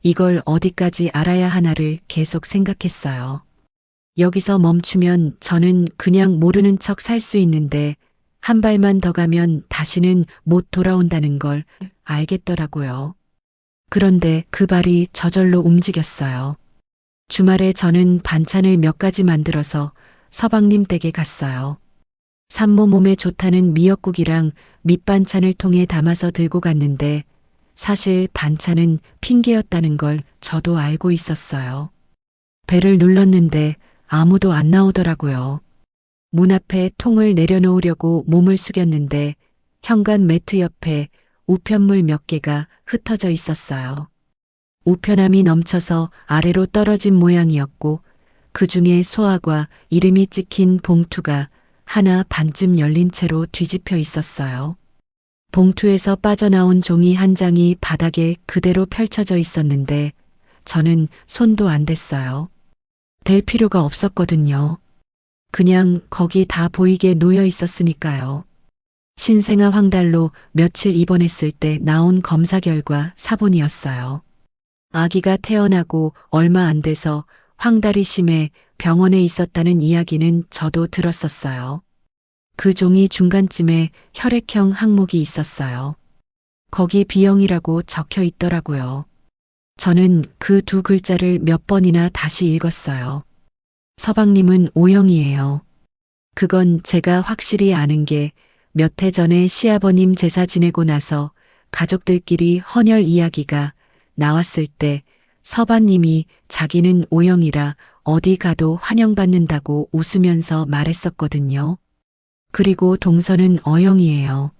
이걸 어디까지 알아야 하나를 계속 생각했어요. 여기서 멈추면 저는 그냥 모르는 척 살 수 있는데 한 발만 더 가면 다시는 못 돌아온다는 걸 알겠더라고요. 그런데 그 발이 저절로 움직였어요. 주말에 저는 반찬을 몇 가지 만들어서 서방님 댁에 갔어요. 산모 몸에 좋다는 미역국이랑 밑반찬을 통에 담아서 들고 갔는데 사실 반찬은 핑계였다는 걸 저도 알고 있었어요. 배를 눌렀는데 아무도 안 나오더라고요. 문 앞에 통을 내려놓으려고 몸을 숙였는데 현관 매트 옆에 우편물 몇 개가 흩어져 있었어요. 우편함이 넘쳐서 아래로 떨어진 모양이었고 그 중에 소아과 이름이 찍힌 봉투가 하나 반쯤 열린 채로 뒤집혀 있었어요. 봉투에서 빠져나온 종이 한 장이 바닥에 그대로 펼쳐져 있었는데 저는 손도 안 댔어요. 댈 필요가 없었거든요. 그냥 거기 다 보이게 놓여 있었으니까요. 신생아 황달로 며칠 입원했을 때 나온 검사 결과 사본이었어요. 아기가 태어나고 얼마 안 돼서 황달이 심해 병원에 있었다는 이야기는 저도 들었었어요. 그 종이 중간쯤에 혈액형 항목이 있었어요. 거기 B형이라고 적혀 있더라고요. 저는 그 2글자를 몇 번이나 다시 읽었어요. 서방님은 O형이에요. 그건 제가 확실히 아는 게 몇 해 전에 시아버님 제사 지내고 나서 가족들끼리 헌혈 이야기가 나왔을 때 서방님이 자기는 O형이라 어디 가도 환영받는다고 웃으면서 말했었거든요. 그리고 동서는 O형이에요.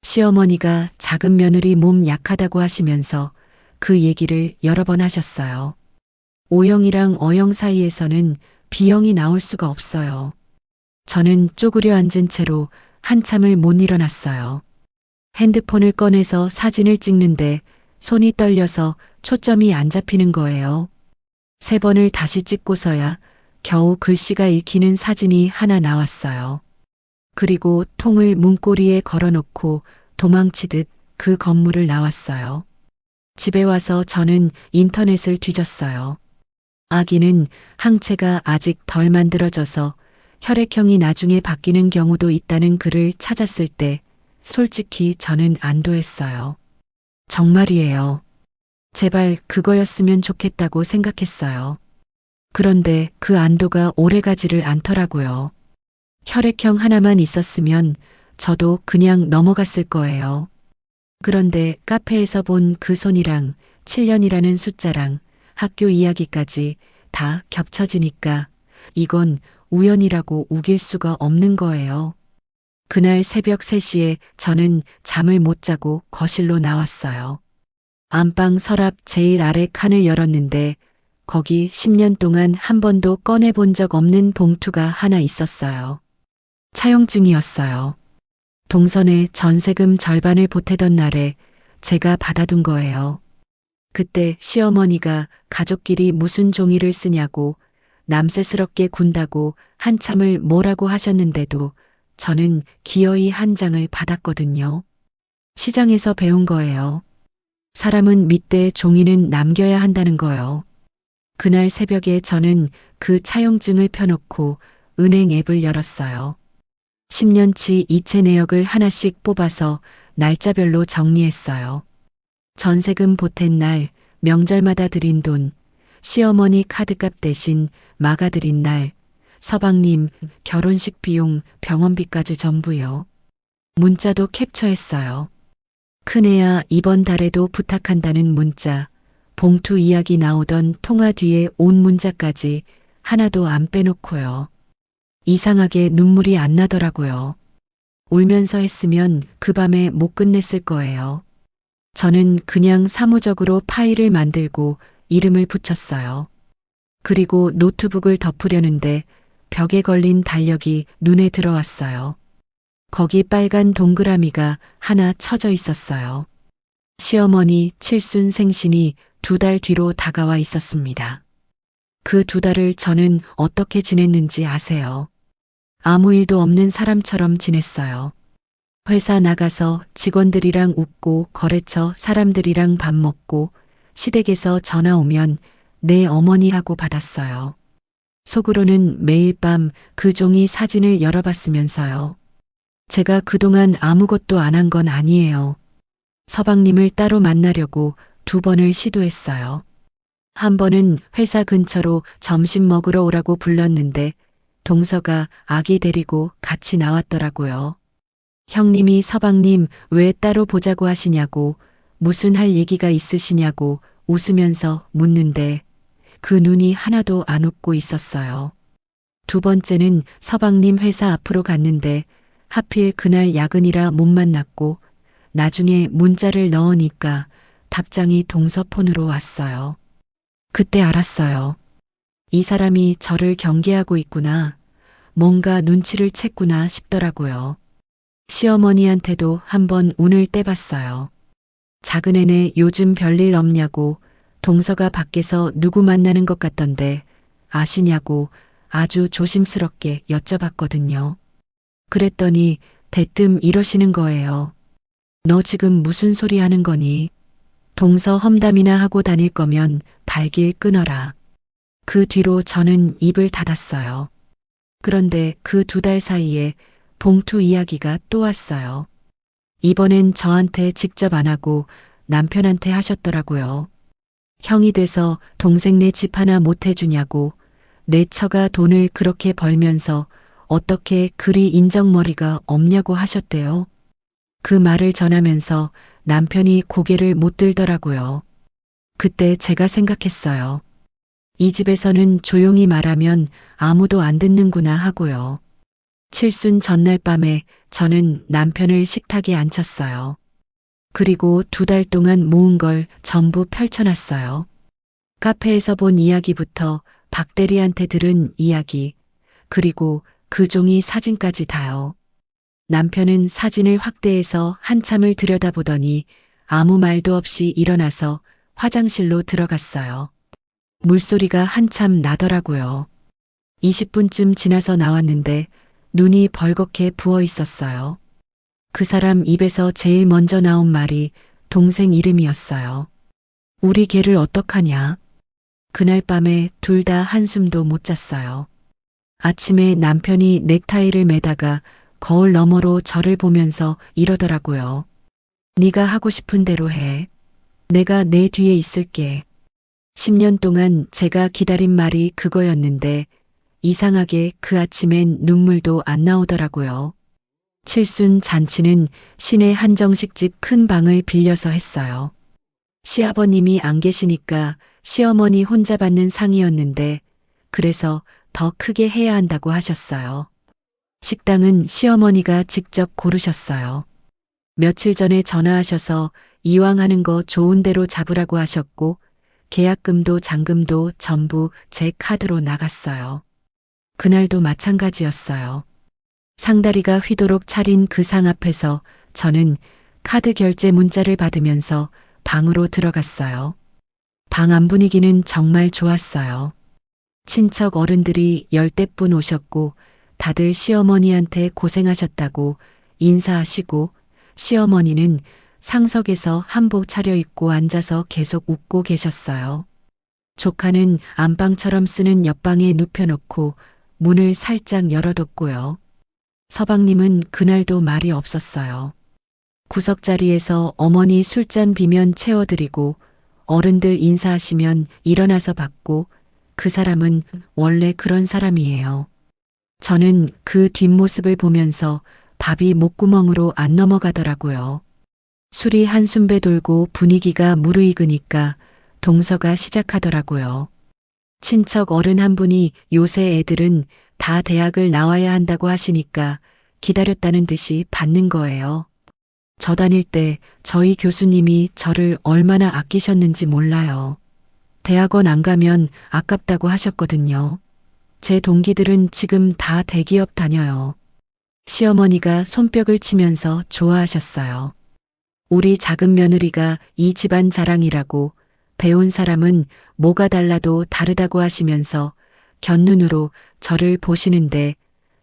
시어머니가 작은 며느리 몸 약하다고 하시면서 그 얘기를 여러 번 하셨어요. O형이랑 O형 사이에서는 B형이 나올 수가 없어요. 저는 쪼그려 앉은 채로 한참을 못 일어났어요. 핸드폰을 꺼내서 사진을 찍는데 손이 떨려서 초점이 안 잡히는 거예요. 3번을 다시 찍고서야 겨우 글씨가 읽히는 사진이 하나 나왔어요. 그리고 통을 문고리에 걸어놓고 도망치듯 그 건물을 나왔어요. 집에 와서 저는 인터넷을 뒤졌어요. 아기는 항체가 아직 덜 만들어져서 혈액형이 나중에 바뀌는 경우도 있다는 글을 찾았을 때 솔직히 저는 안도했어요. 정말이에요. 제발 그거였으면 좋겠다고 생각했어요. 그런데 그 안도가 오래가지를 않더라고요. 혈액형 하나만 있었으면 저도 그냥 넘어갔을 거예요. 그런데 카페에서 본 그 손이랑 7년이라는 숫자랑 학교 이야기까지 다 겹쳐지니까 이건 우연이라고 우길 수가 없는 거예요. 그날 새벽 3시에 저는 잠을 못 자고 거실로 나왔어요. 안방 서랍 제일 아래 칸을 열었는데 거기 10년 동안 한 번도 꺼내본 적 없는 봉투가 하나 있었어요. 차용증이었어요. 동선에 전세금 절반을 보태던 날에 제가 받아둔 거예요. 그때 시어머니가 가족끼리 무슨 종이를 쓰냐고 남새스럽게 군다고 한참을 뭐라고 하셨는데도 저는 기어이 한 장을 받았거든요. 시장에서 배운 거예요. 사람은 밑대 종이는 남겨야 한다는 거요. 그날 새벽에 저는 그 차용증을 펴놓고 은행 앱을 열었어요. 10년치 이체 내역을 하나씩 뽑아서 날짜별로 정리했어요. 전세금 보탠 날, 명절마다 드린 돈, 시어머니 카드값 대신 막아드린 날, 서방님 결혼식 비용, 병원비까지 전부요. 문자도 캡처했어요. 큰애야 이번 달에도 부탁한다는 문자, 봉투 이야기 나오던 통화 뒤에 온 문자까지 하나도 안 빼놓고요. 이상하게 눈물이 안 나더라고요. 울면서 했으면 그 밤에 못 끝냈을 거예요. 저는 그냥 사무적으로 파일을 만들고 이름을 붙였어요. 그리고 노트북을 덮으려는데 벽에 걸린 달력이 눈에 들어왔어요. 거기 빨간 동그라미가 하나 쳐져 있었어요. 시어머니 칠순 생신이 2달 뒤로 다가와 있었습니다. 그 2달을 저는 어떻게 지냈는지 아세요? 아무 일도 없는 사람처럼 지냈어요. 회사 나가서 직원들이랑 웃고 거래처 사람들이랑 밥 먹고 시댁에서 전화 오면 내 어머니 하고 받았어요. 속으로는 매일 밤 그 종이 사진을 열어봤으면서요. 제가 그동안 아무것도 안 한 건 아니에요. 서방님을 따로 만나려고 2번을 시도했어요. 한 번은 회사 근처로 점심 먹으러 오라고 불렀는데 동서가 아기 데리고 같이 나왔더라고요. 형님이 서방님 왜 따로 보자고 하시냐고 무슨 할 얘기가 있으시냐고 웃으면서 묻는데 그 눈이 하나도 안 웃고 있었어요. 2번째는 서방님 회사 앞으로 갔는데 하필 그날 야근이라 못 만났고 나중에 문자를 넣으니까 답장이 동서 폰으로 왔어요. 그때 알았어요. 이 사람이 저를 경계하고 있구나. 뭔가 눈치를 챘구나 싶더라고요. 시어머니한테도 한번 운을 떼봤어요. 작은 애네 요즘 별일 없냐고 동서가 밖에서 누구 만나는 것 같던데 아시냐고 아주 조심스럽게 여쭤봤거든요. 그랬더니 대뜸 이러시는 거예요. 너 지금 무슨 소리 하는 거니? 동서 험담이나 하고 다닐 거면 발길 끊어라. 그 뒤로 저는 입을 닫았어요. 그런데 그 2달 사이에 봉투 이야기가 또 왔어요. 이번엔 저한테 직접 안 하고 남편한테 하셨더라고요. 형이 돼서 동생네 집 하나 못 해주냐고 내 처가 돈을 그렇게 벌면서 어떻게 그리 인정머리가 없냐고 하셨대요. 그 말을 전하면서 남편이 고개를 못 들더라고요. 그때 제가 생각했어요. 이 집에서는 조용히 말하면 아무도 안 듣는구나 하고요. 칠순 전날 밤에 저는 남편을 식탁에 앉혔어요. 그리고 2달 동안 모은 걸 전부 펼쳐놨어요. 카페에서 본 이야기부터 박 대리한테 들은 이야기, 그리고 그 종이 사진까지 다요. 남편은 사진을 확대해서 한참을 들여다보더니 아무 말도 없이 일어나서 화장실로 들어갔어요. 물소리가 한참 나더라고요. 20분쯤 지나서 나왔는데 눈이 벌겋게 부어 있었어요. 그 사람 입에서 제일 먼저 나온 말이 동생 이름이었어요. 우리 걔를 어떡하냐? 그날 밤에 둘 다 한숨도 못 잤어요. 아침에 남편이 넥타이를 매다가 거울 너머로 저를 보면서 이러더라고요. 네가 하고 싶은 대로 해. 내가 내 뒤에 있을게. 10년 동안 제가 기다린 말이 그거였는데 이상하게 그 아침엔 눈물도 안 나오더라고요. 칠순 잔치는 시내 한정식집 큰 방을 빌려서 했어요. 시아버님이 안 계시니까 시어머니 혼자 받는 상이었는데 그래서 더 크게 해야 한다고 하셨어요. 식당은 시어머니가 직접 고르셨어요. 며칠 전에 전화하셔서 이왕 하는 거 좋은 대로 잡으라고 하셨고 계약금도 잔금도 전부 제 카드로 나갔어요. 그날도 마찬가지였어요. 상다리가 휘도록 차린 그 상 앞에서 저는 카드 결제 문자를 받으면서 방으로 들어갔어요. 방 안 분위기는 정말 좋았어요. 친척 어른들이 10대분 오셨고 다들 시어머니한테 고생하셨다고 인사하시고 시어머니는 상석에서 한복 차려입고 앉아서 계속 웃고 계셨어요. 조카는 안방처럼 쓰는 옆방에 눕혀놓고 문을 살짝 열어뒀고요. 서방님은 그날도 말이 없었어요. 구석자리에서 어머니 술잔 비면 채워드리고 어른들 인사하시면 일어나서 받고 그 사람은 원래 그런 사람이에요. 저는 그 뒷모습을 보면서 밥이 목구멍으로 안 넘어가더라고요. 술이 한숨배 돌고 분위기가 무르익으니까 동서가 시작하더라고요. 친척 어른 한 분이 요새 애들은 다 대학을 나와야 한다고 하시니까 기다렸다는 듯이 받는 거예요. 저 다닐 때 저희 교수님이 저를 얼마나 아끼셨는지 몰라요. 대학원 안 가면 아깝다고 하셨거든요. 제 동기들은 지금 다 대기업 다녀요. 시어머니가 손뼉을 치면서 좋아하셨어요. 우리 작은 며느리가 이 집안 자랑이라고 배운 사람은 뭐가 달라도 다르다고 하시면서 곁눈으로 저를 보시는데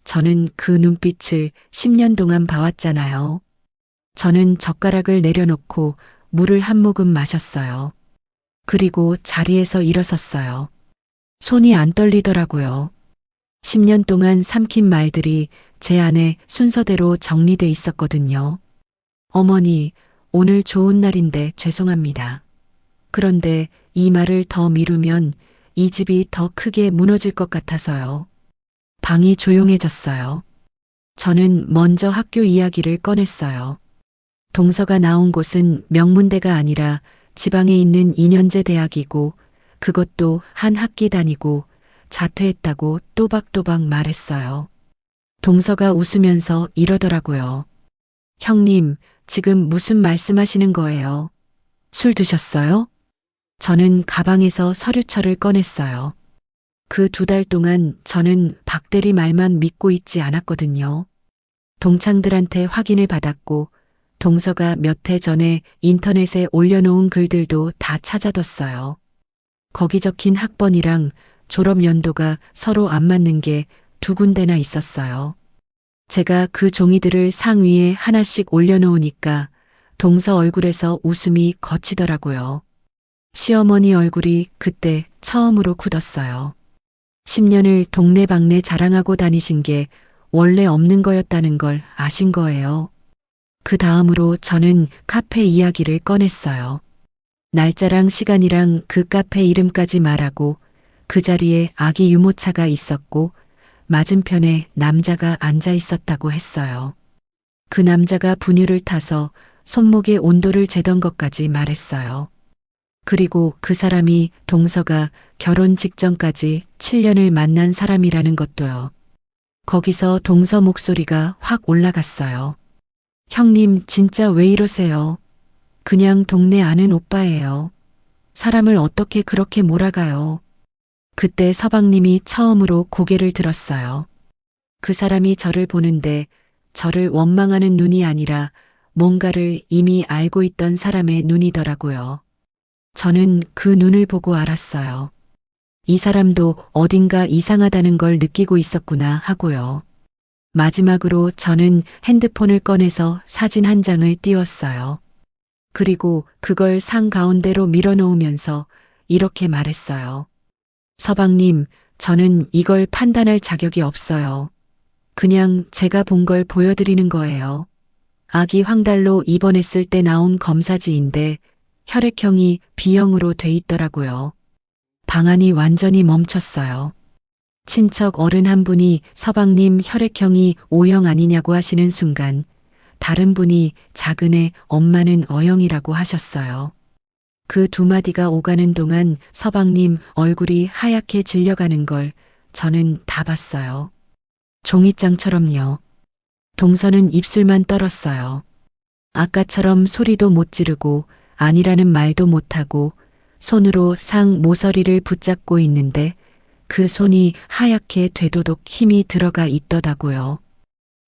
저는 그 눈빛을 10년 동안 봐왔잖아요. 저는 젓가락을 내려놓고 물을 한 모금 마셨어요. 그리고 자리에서 일어섰어요. 손이 안 떨리더라고요. 10년 동안 삼킨 말들이 제 안에 순서대로 정리돼 있었거든요. 어머니, 오늘 좋은 날인데 죄송합니다. 그런데 이 말을 더 미루면 이 집이 더 크게 무너질 것 같아서요. 방이 조용해졌어요. 저는 먼저 학교 이야기를 꺼냈어요. 동서가 나온 곳은 명문대가 아니라 지방에 있는 2년제 대학이고 그것도 한 학기 다니고 자퇴했다고 또박또박 말했어요. 동서가 웃으면서 이러더라고요. 형님, 지금 무슨 말씀하시는 거예요? 술 드셨어요? 저는 가방에서 서류철을 꺼냈어요. 그 2달 동안 저는 박대리 말만 믿고 있지 않았거든요. 동창들한테 확인을 받았고 동서가 몇 해 전에 인터넷에 올려놓은 글들도 다 찾아뒀어요. 거기 적힌 학번이랑 졸업 연도가 서로 안 맞는 게 2군데나 있었어요. 제가 그 종이들을 상 위에 하나씩 올려놓으니까 동서 얼굴에서 웃음이 거치더라고요. 시어머니 얼굴이 그때 처음으로 굳었어요. 10년을 동네방네 자랑하고 다니신 게 원래 없는 거였다는 걸 아신 거예요. 그 다음으로 저는 카페 이야기를 꺼냈어요. 날짜랑 시간이랑 그 카페 이름까지 말하고 그 자리에 아기 유모차가 있었고 맞은편에 남자가 앉아 있었다고 했어요. 그 남자가 분유를 타서 손목의 온도를 재던 것까지 말했어요. 그리고 그 사람이 동서가 결혼 직전까지 7년을 만난 사람이라는 것도요. 거기서 동서 목소리가 확 올라갔어요. 형님 진짜 왜 이러세요? 그냥 동네 아는 오빠예요. 사람을 어떻게 그렇게 몰아가요? 그때 서방님이 처음으로 고개를 들었어요. 그 사람이 저를 보는데 저를 원망하는 눈이 아니라 뭔가를 이미 알고 있던 사람의 눈이더라고요. 저는 그 눈을 보고 알았어요. 이 사람도 어딘가 이상하다는 걸 느끼고 있었구나 하고요. 마지막으로 저는 핸드폰을 꺼내서 사진 한 장을 띄웠어요. 그리고 그걸 상 가운데로 밀어놓으면서 이렇게 말했어요. 서방님, 저는 이걸 판단할 자격이 없어요. 그냥 제가 본 걸 보여드리는 거예요. 아기 황달로 입원했을 때 나온 검사지인데 혈액형이 B형으로 돼 있더라고요. 방안이 완전히 멈췄어요. 친척 어른 한 분이 서방님 혈액형이 O형 아니냐고 하시는 순간 다른 분이 작은 애 엄마는 O형이라고 하셨어요. 그 두 마디가 오가는 동안 서방님 얼굴이 하얗게 질려가는 걸 저는 다 봤어요. 종이장처럼요. 동서는 입술만 떨었어요. 아까처럼 소리도 못 지르고 아니라는 말도 못하고 손으로 상 모서리를 붙잡고 있는데 그 손이 하얗게 되도록 힘이 들어가 있더라고요.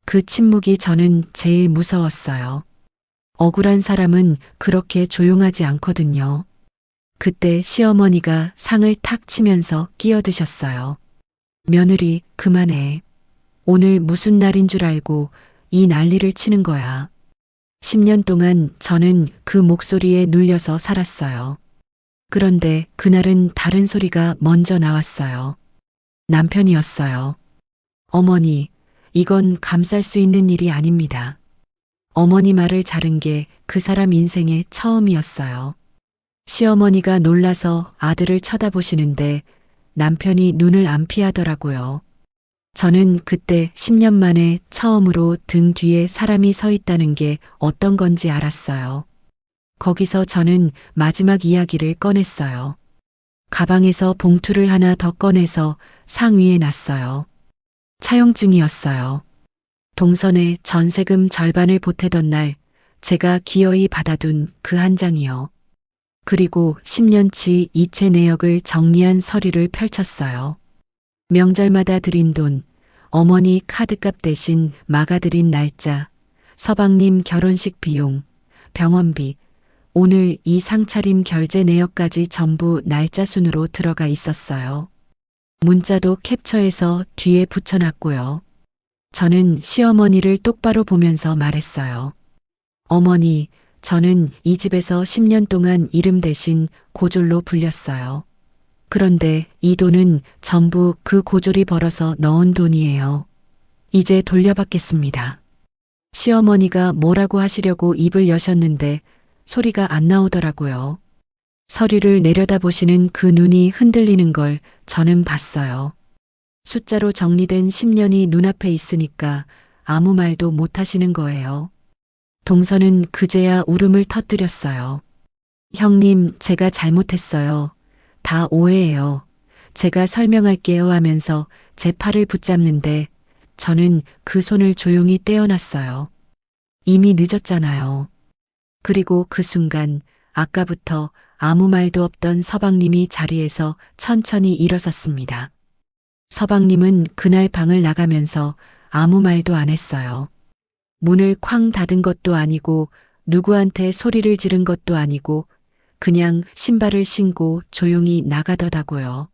그 침묵이 저는 제일 무서웠어요. 억울한 사람은 그렇게 조용하지 않거든요. 그때 시어머니가 상을 탁 치면서 끼어드셨어요. 며느리, 그만해. 오늘 무슨 날인 줄 알고 이 난리를 치는 거야. 10년 동안 저는 그 목소리에 눌려서 살았어요. 그런데 그날은 다른 소리가 먼저 나왔어요. 남편이었어요. 어머니, 이건 감쌀 수 있는 일이 아닙니다. 어머니 말을 자른 게 그 사람 인생의 처음이었어요. 시어머니가 놀라서 아들을 쳐다보시는데 남편이 눈을 안 피하더라고요. 저는 그때 10년 만에 처음으로 등 뒤에 사람이 서 있다는 게 어떤 건지 알았어요. 거기서 저는 마지막 이야기를 꺼냈어요. 가방에서 봉투를 하나 더 꺼내서 상 위에 놨어요. 차용증이었어요. 동선에 전세금 절반을 보태던 날 제가 기어이 받아둔 그 한 장이요. 그리고 10년치 이체 내역을 정리한 서류를 펼쳤어요. 명절마다 드린 돈, 어머니 카드값 대신 막아드린 날짜, 서방님 결혼식 비용, 병원비, 오늘 이 상차림 결제 내역까지 전부 날짜 순으로 들어가 있었어요. 문자도 캡처해서 뒤에 붙여놨고요. 저는 시어머니를 똑바로 보면서 말했어요. 어머니, 저는 이 집에서 10년 동안 이름 대신 고졸로 불렸어요. 그런데 이 돈은 전부 그 고졸이 벌어서 넣은 돈이에요. 이제 돌려받겠습니다. 시어머니가 뭐라고 하시려고 입을 여셨는데 소리가 안 나오더라고요. 서류를 내려다보시는 그 눈이 흔들리는 걸 저는 봤어요. 숫자로 정리된 10년이 눈앞에 있으니까 아무 말도 못 하시는 거예요. 동서는 그제야 울음을 터뜨렸어요. 형님, 제가 잘못했어요. 다 오해예요. 제가 설명할게요 하면서 제 팔을 붙잡는데 저는 그 손을 조용히 떼어놨어요. 이미 늦었잖아요. 그리고 그 순간 아까부터 아무 말도 없던 서방님이 자리에서 천천히 일어섰습니다. 서방님은 그날 방을 나가면서 아무 말도 안 했어요. 문을 쾅 닫은 것도 아니고 누구한테 소리를 지른 것도 아니고 그냥 신발을 신고 조용히 나가더라고요.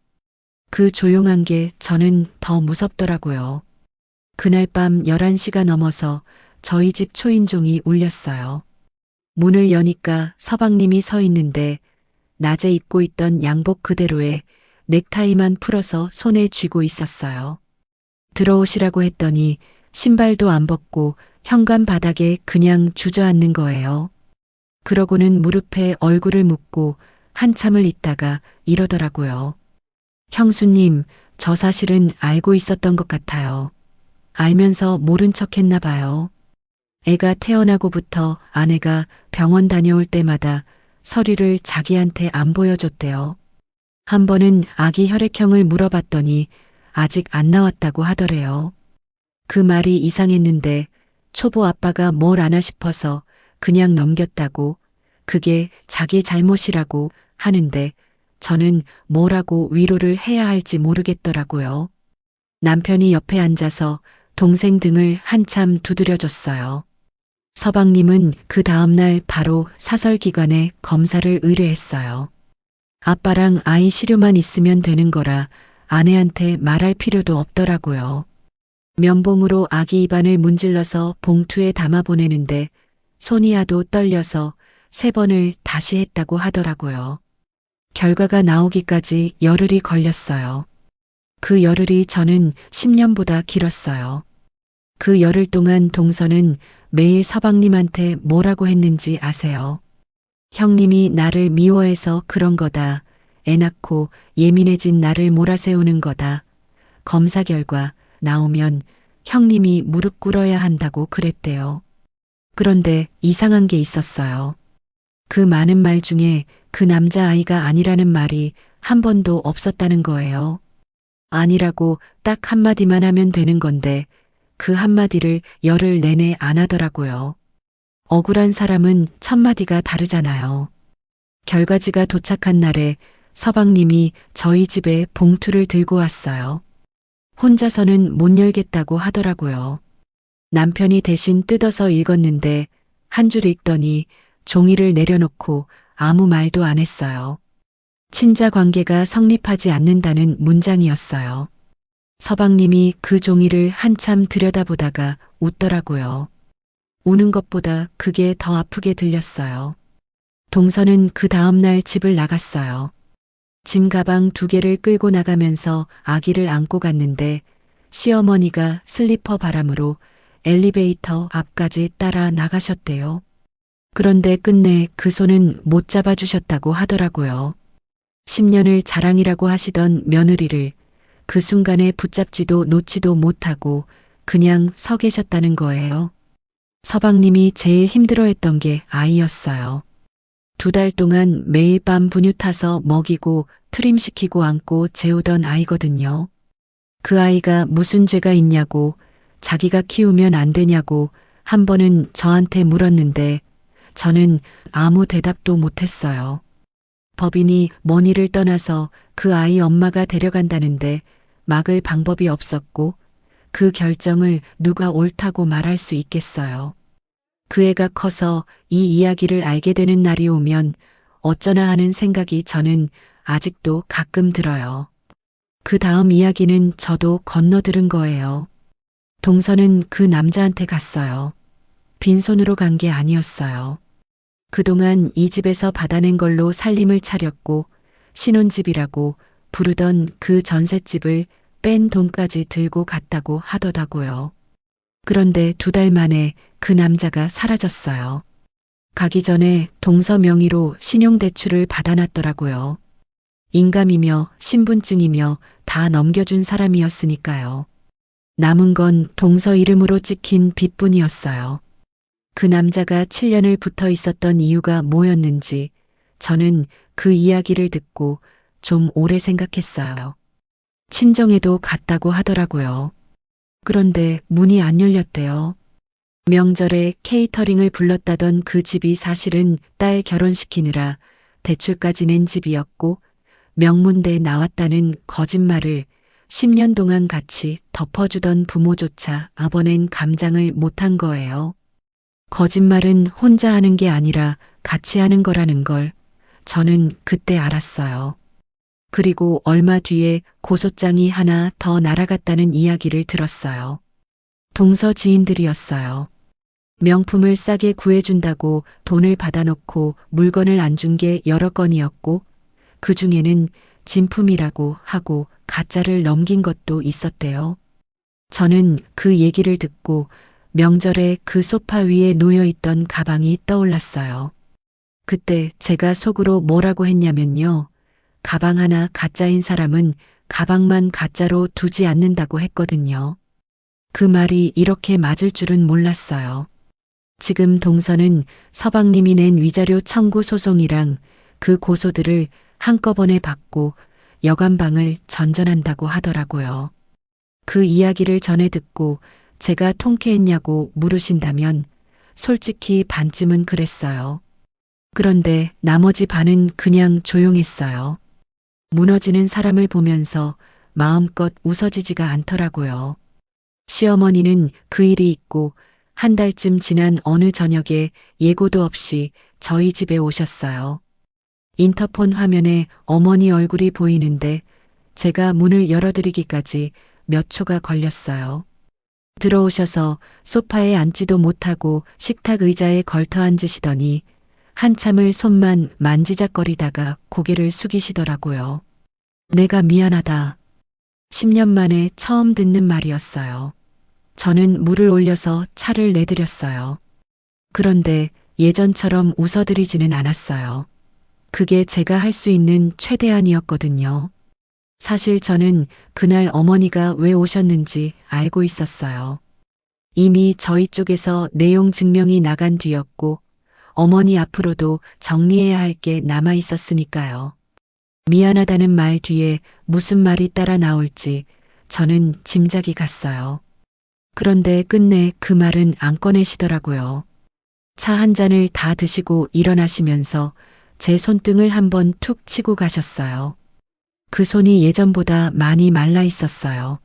그 조용한 게 저는 더 무섭더라고요. 그날 밤 11시가 넘어서 저희 집 초인종이 울렸어요. 문을 여니까 서방님이 서 있는데 낮에 입고 있던 양복 그대로에 넥타이만 풀어서 손에 쥐고 있었어요. 들어오시라고 했더니 신발도 안 벗고 현관 바닥에 그냥 주저앉는 거예요. 그러고는 무릎에 얼굴을 묻고 한참을 있다가 이러더라고요. 형수님, 저 사실은 알고 있었던 것 같아요. 알면서 모른 척 했나 봐요. 애가 태어나고부터 아내가 병원 다녀올 때마다 서류를 자기한테 안 보여줬대요. 한 번은 아기 혈액형을 물어봤더니 아직 안 나왔다고 하더래요. 그 말이 이상했는데 초보 아빠가 뭘 아나 싶어서 그냥 넘겼다고 그게 자기 잘못이라고 하는데 저는 뭐라고 위로를 해야 할지 모르겠더라고요. 남편이 옆에 앉아서 동생 등을 한참 두드려줬어요. 서방님은 그 다음날 바로 사설기관에 검사를 의뢰했어요. 아빠랑 아이 시료만 있으면 되는 거라 아내한테 말할 필요도 없더라고요. 면봉으로 아기 입안을 문질러서 봉투에 담아 보내는데 손이 하도 떨려서 3번을 다시 했다고 하더라고요. 결과가 나오기까지 열흘이 걸렸어요. 그 열흘이 저는 10년보다 길었어요. 그 열흘 동안 동서는 매일 서방님한테 뭐라고 했는지 아세요? 형님이 나를 미워해서 그런 거다. 애 낳고 예민해진 나를 몰아세우는 거다. 검사 결과 나오면 형님이 무릎 꿇어야 한다고 그랬대요. 그런데 이상한 게 있었어요. 그 많은 말 중에 그 남자아이가 아니라는 말이 한 번도 없었다는 거예요. 아니라고 딱 한마디만 하면 되는 건데 그 한마디를 열흘 내내 안 하더라고요. 억울한 사람은 첫마디가 다르잖아요. 결과지가 도착한 날에 서방님이 저희 집에 봉투를 들고 왔어요. 혼자서는 못 열겠다고 하더라고요. 남편이 대신 뜯어서 읽었는데 한 줄 읽더니 종이를 내려놓고 아무 말도 안 했어요. 친자 관계가 성립하지 않는다는 문장이었어요. 서방님이 그 종이를 한참 들여다보다가 웃더라고요. 우는 것보다 그게 더 아프게 들렸어요. 동서는 그 다음날 집을 나갔어요. 짐 가방 2개를 끌고 나가면서 아기를 안고 갔는데 시어머니가 슬리퍼 바람으로 엘리베이터 앞까지 따라 나가셨대요. 그런데 끝내 그 손은 못 잡아주셨다고 하더라고요. 10년을 자랑이라고 하시던 며느리를 그 순간에 붙잡지도 놓지도 못하고 그냥 서 계셨다는 거예요. 서방님이 제일 힘들어했던 게 아이였어요. 2달 동안 매일 밤 분유 타서 먹이고 트림시키고 안고 재우던 아이거든요. 그 아이가 무슨 죄가 있냐고 자기가 키우면 안 되냐고 한 번은 저한테 물었는데 저는 아무 대답도 못했어요. 법인이 먼 일을 떠나서 그 아이 엄마가 데려간다는데 막을 방법이 없었고 그 결정을 누가 옳다고 말할 수 있겠어요. 그 애가 커서 이 이야기를 알게 되는 날이 오면 어쩌나 하는 생각이 저는 아직도 가끔 들어요. 그 다음 이야기는 저도 건너들은 거예요. 동서는 그 남자한테 갔어요. 빈손으로 간 게 아니었어요. 그동안 이 집에서 받아낸 걸로 살림을 차렸고 신혼집이라고 부르던 그 전셋집을 뺀 돈까지 들고 갔다고 하더라고요. 그런데 2달 만에 그 남자가 사라졌어요. 가기 전에 동서 명의로 신용대출을 받아놨더라고요. 인감이며 신분증이며 다 넘겨준 사람이었으니까요. 남은 건 동서 이름으로 찍힌 빚뿐이었어요. 그 남자가 7년을 붙어 있었던 이유가 뭐였는지 저는 그 이야기를 듣고 좀 오래 생각했어요. 친정에도 갔다고 하더라고요. 그런데 문이 안 열렸대요. 명절에 케이터링을 불렀다던 그 집이 사실은 딸 결혼시키느라 대출까지 낸 집이었고 명문대에 나왔다는 거짓말을 10년 동안 같이 덮어주던 부모조차 아버낸 감장을 못한 거예요. 거짓말은 혼자 하는 게 아니라 같이 하는 거라는 걸 저는 그때 알았어요. 그리고 얼마 뒤에 고소장이 하나 더 날아갔다는 이야기를 들었어요. 동서 지인들이었어요. 명품을 싸게 구해준다고 돈을 받아놓고 물건을 안 준 게 여러 건이었고 그 중에는 진품이라고 하고 가짜를 넘긴 것도 있었대요. 저는 그 얘기를 듣고 명절에 그 소파 위에 놓여있던 가방이 떠올랐어요. 그때 제가 속으로 뭐라고 했냐면요. 가방 하나 가짜인 사람은 가방만 가짜로 두지 않는다고 했거든요. 그 말이 이렇게 맞을 줄은 몰랐어요. 지금 동서는 서방님이 낸 위자료 청구 소송이랑 그 고소들을 한꺼번에 받고 여관방을 전전한다고 하더라고요. 그 이야기를 전해 듣고 제가 통쾌했냐고 물으신다면 솔직히 반쯤은 그랬어요. 그런데 나머지 반은 그냥 조용했어요. 무너지는 사람을 보면서 마음껏 웃어지지가 않더라고요. 시어머니는 그 일이 있고 한 달쯤 지난 어느 저녁에 예고도 없이 저희 집에 오셨어요. 인터폰 화면에 어머니 얼굴이 보이는데 제가 문을 열어드리기까지 몇 초가 걸렸어요. 들어오셔서 소파에 앉지도 못하고 식탁 의자에 걸터 앉으시더니 한참을 손만 만지작거리다가 고개를 숙이시더라고요. 내가 미안하다. 10년 만에 처음 듣는 말이었어요. 저는 물을 올려서 차를 내드렸어요. 그런데 예전처럼 웃어드리지는 않았어요. 그게 제가 할 수 있는 최대한이었거든요. 사실 저는 그날 어머니가 왜 오셨는지 알고 있었어요. 이미 저희 쪽에서 내용 증명이 나간 뒤였고 어머니 앞으로도 정리해야 할 게 남아 있었으니까요. 미안하다는 말 뒤에 무슨 말이 따라 나올지 저는 짐작이 갔어요. 그런데 끝내 그 말은 안 꺼내시더라고요. 차 한 잔을 다 드시고 일어나시면서 제 손등을 한번 툭 치고 가셨어요. 그 손이 예전보다 많이 말라 있었어요.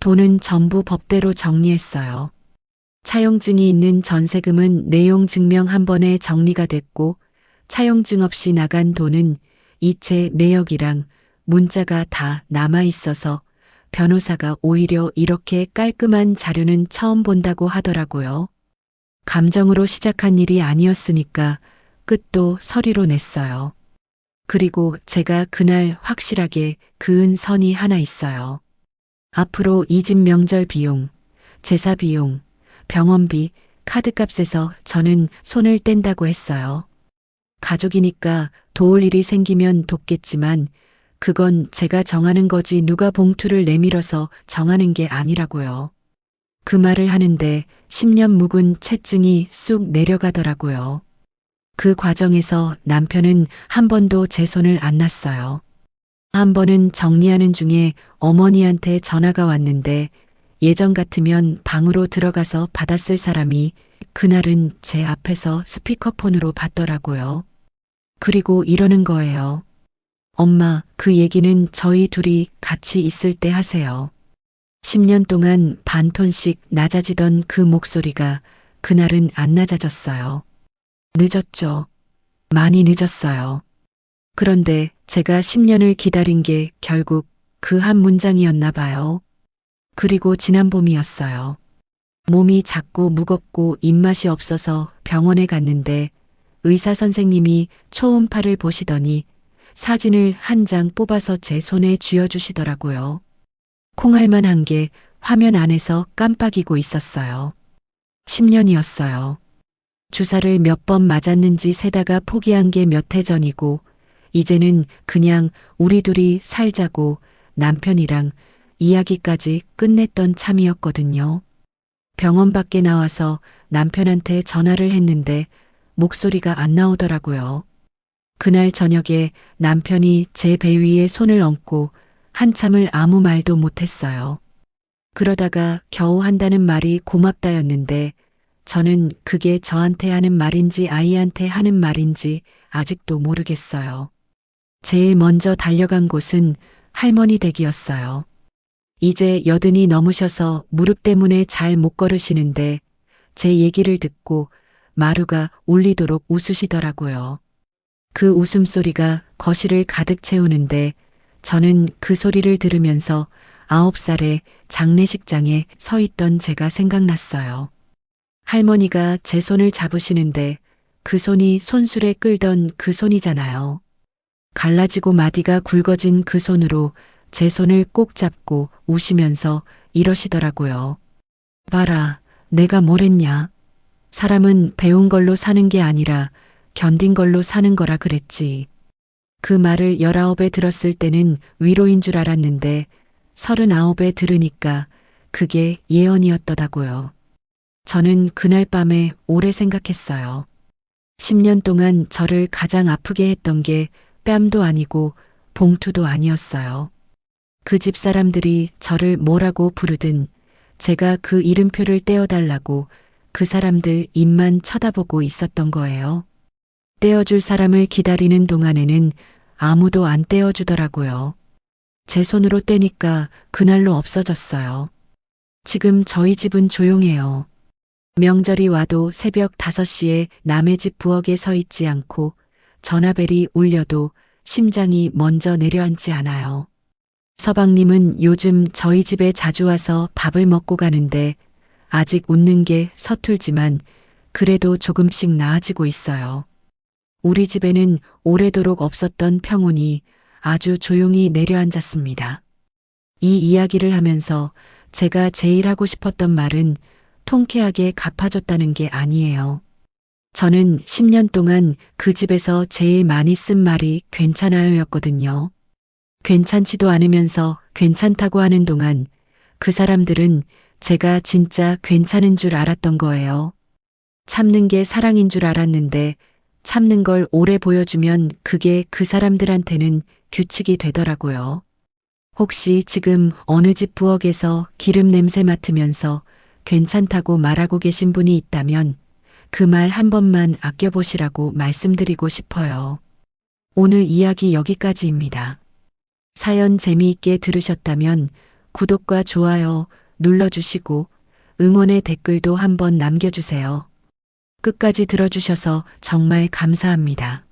돈은 전부 법대로 정리했어요. 차용증이 있는 전세금은 내용 증명 한 번에 정리가 됐고 차용증 없이 나간 돈은 이체 내역이랑 문자가 다 남아 있어서 변호사가 오히려 이렇게 깔끔한 자료는 처음 본다고 하더라고요. 감정으로 시작한 일이 아니었으니까 끝도 서류로 냈어요. 그리고 제가 그날 확실하게 그은 선이 하나 있어요. 앞으로 이 집 명절 비용, 제사 비용, 병원비, 카드값에서 저는 손을 뗀다고 했어요. 가족이니까 도울 일이 생기면 돕겠지만 그건 제가 정하는 거지 누가 봉투를 내밀어서 정하는 게 아니라고요. 그 말을 하는데 10년 묵은 채증이 쑥 내려가더라고요. 그 과정에서 남편은 한 번도 제 손을 안 놨어요. 한 번은 정리하는 중에 어머니한테 전화가 왔는데 예전 같으면 방으로 들어가서 받았을 사람이 그날은 제 앞에서 스피커폰으로 받더라고요. 그리고 이러는 거예요. 엄마, 그 얘기는 저희 둘이 같이 있을 때 하세요. 10년 동안 반톤씩 낮아지던 그 목소리가 그날은 안 낮아졌어요. 늦었죠. 많이 늦었어요. 그런데 제가 10년을 기다린 게 결국 그 한 문장이었나 봐요. 그리고 지난 봄이었어요. 몸이 자꾸 무겁고 입맛이 없어서 병원에 갔는데 의사 선생님이 초음파를 보시더니 사진을 한 장 뽑아서 제 손에 쥐어주시더라고요. 콩알만한 게 화면 안에서 깜빡이고 있었어요. 10년이었어요. 주사를 몇 번 맞았는지 세다가 포기한 게 몇 해 전이고 이제는 그냥 우리 둘이 살자고 남편이랑 이야기까지 끝냈던 참이었거든요. 병원 밖에 나와서 남편한테 전화를 했는데 목소리가 안 나오더라고요. 그날 저녁에 남편이 제 배 위에 손을 얹고 한참을 아무 말도 못했어요. 그러다가 겨우 한다는 말이 고맙다였는데 저는 그게 저한테 하는 말인지 아이한테 하는 말인지 아직도 모르겠어요. 제일 먼저 달려간 곳은 할머니 댁이었어요. 이제 80이 넘으셔서 무릎 때문에 잘 못 걸으시는데 제 얘기를 듣고 마루가 울리도록 웃으시더라고요. 그 웃음소리가 거실을 가득 채우는데 저는 그 소리를 들으면서 9살에 장례식장에 서 있던 제가 생각났어요. 할머니가 제 손을 잡으시는데 그 손이 손수레 끌던 그 손이잖아요. 갈라지고 마디가 굵어진 그 손으로 제 손을 꼭 잡고 우시면서 이러시더라고요. 봐라, 내가 뭘 했냐. 사람은 배운 걸로 사는 게 아니라 견딘 걸로 사는 거라 그랬지. 그 말을 19에 들었을 때는 위로인 줄 알았는데 39에 들으니까 그게 예언이었더라고요. 저는 그날 밤에 오래 생각했어요. 10년 동안 저를 가장 아프게 했던 게 뺨도 아니고 봉투도 아니었어요. 그 집 사람들이 저를 뭐라고 부르든 제가 그 이름표를 떼어달라고 그 사람들 입만 쳐다보고 있었던 거예요. 떼어줄 사람을 기다리는 동안에는 아무도 안 떼어주더라고요. 제 손으로 떼니까 그날로 없어졌어요. 지금 저희 집은 조용해요. 명절이 와도 새벽 5시에 남의 집 부엌에 서 있지 않고 전화벨이 울려도 심장이 먼저 내려앉지 않아요. 서방님은 요즘 저희 집에 자주 와서 밥을 먹고 가는데 아직 웃는 게 서툴지만 그래도 조금씩 나아지고 있어요. 우리 집에는 오래도록 없었던 평온이 아주 조용히 내려앉았습니다. 이 이야기를 하면서 제가 제일 하고 싶었던 말은 통쾌하게 갚아줬다는 게 아니에요. 저는 10년 동안 그 집에서 제일 많이 쓴 말이 괜찮아요였거든요. 괜찮지도 않으면서 괜찮다고 하는 동안 그 사람들은 제가 진짜 괜찮은 줄 알았던 거예요. 참는 게 사랑인 줄 알았는데 참는 걸 오래 보여주면 그게 그 사람들한테는 규칙이 되더라고요. 혹시 지금 어느 집 부엌에서 기름 냄새 맡으면서 괜찮다고 말하고 계신 분이 있다면 그 말 한 번만 아껴보시라고 말씀드리고 싶어요. 오늘 이야기 여기까지입니다. 사연 재미있게 들으셨다면 구독과 좋아요 눌러주시고 응원의 댓글도 한번 남겨주세요. 끝까지 들어주셔서 정말 감사합니다.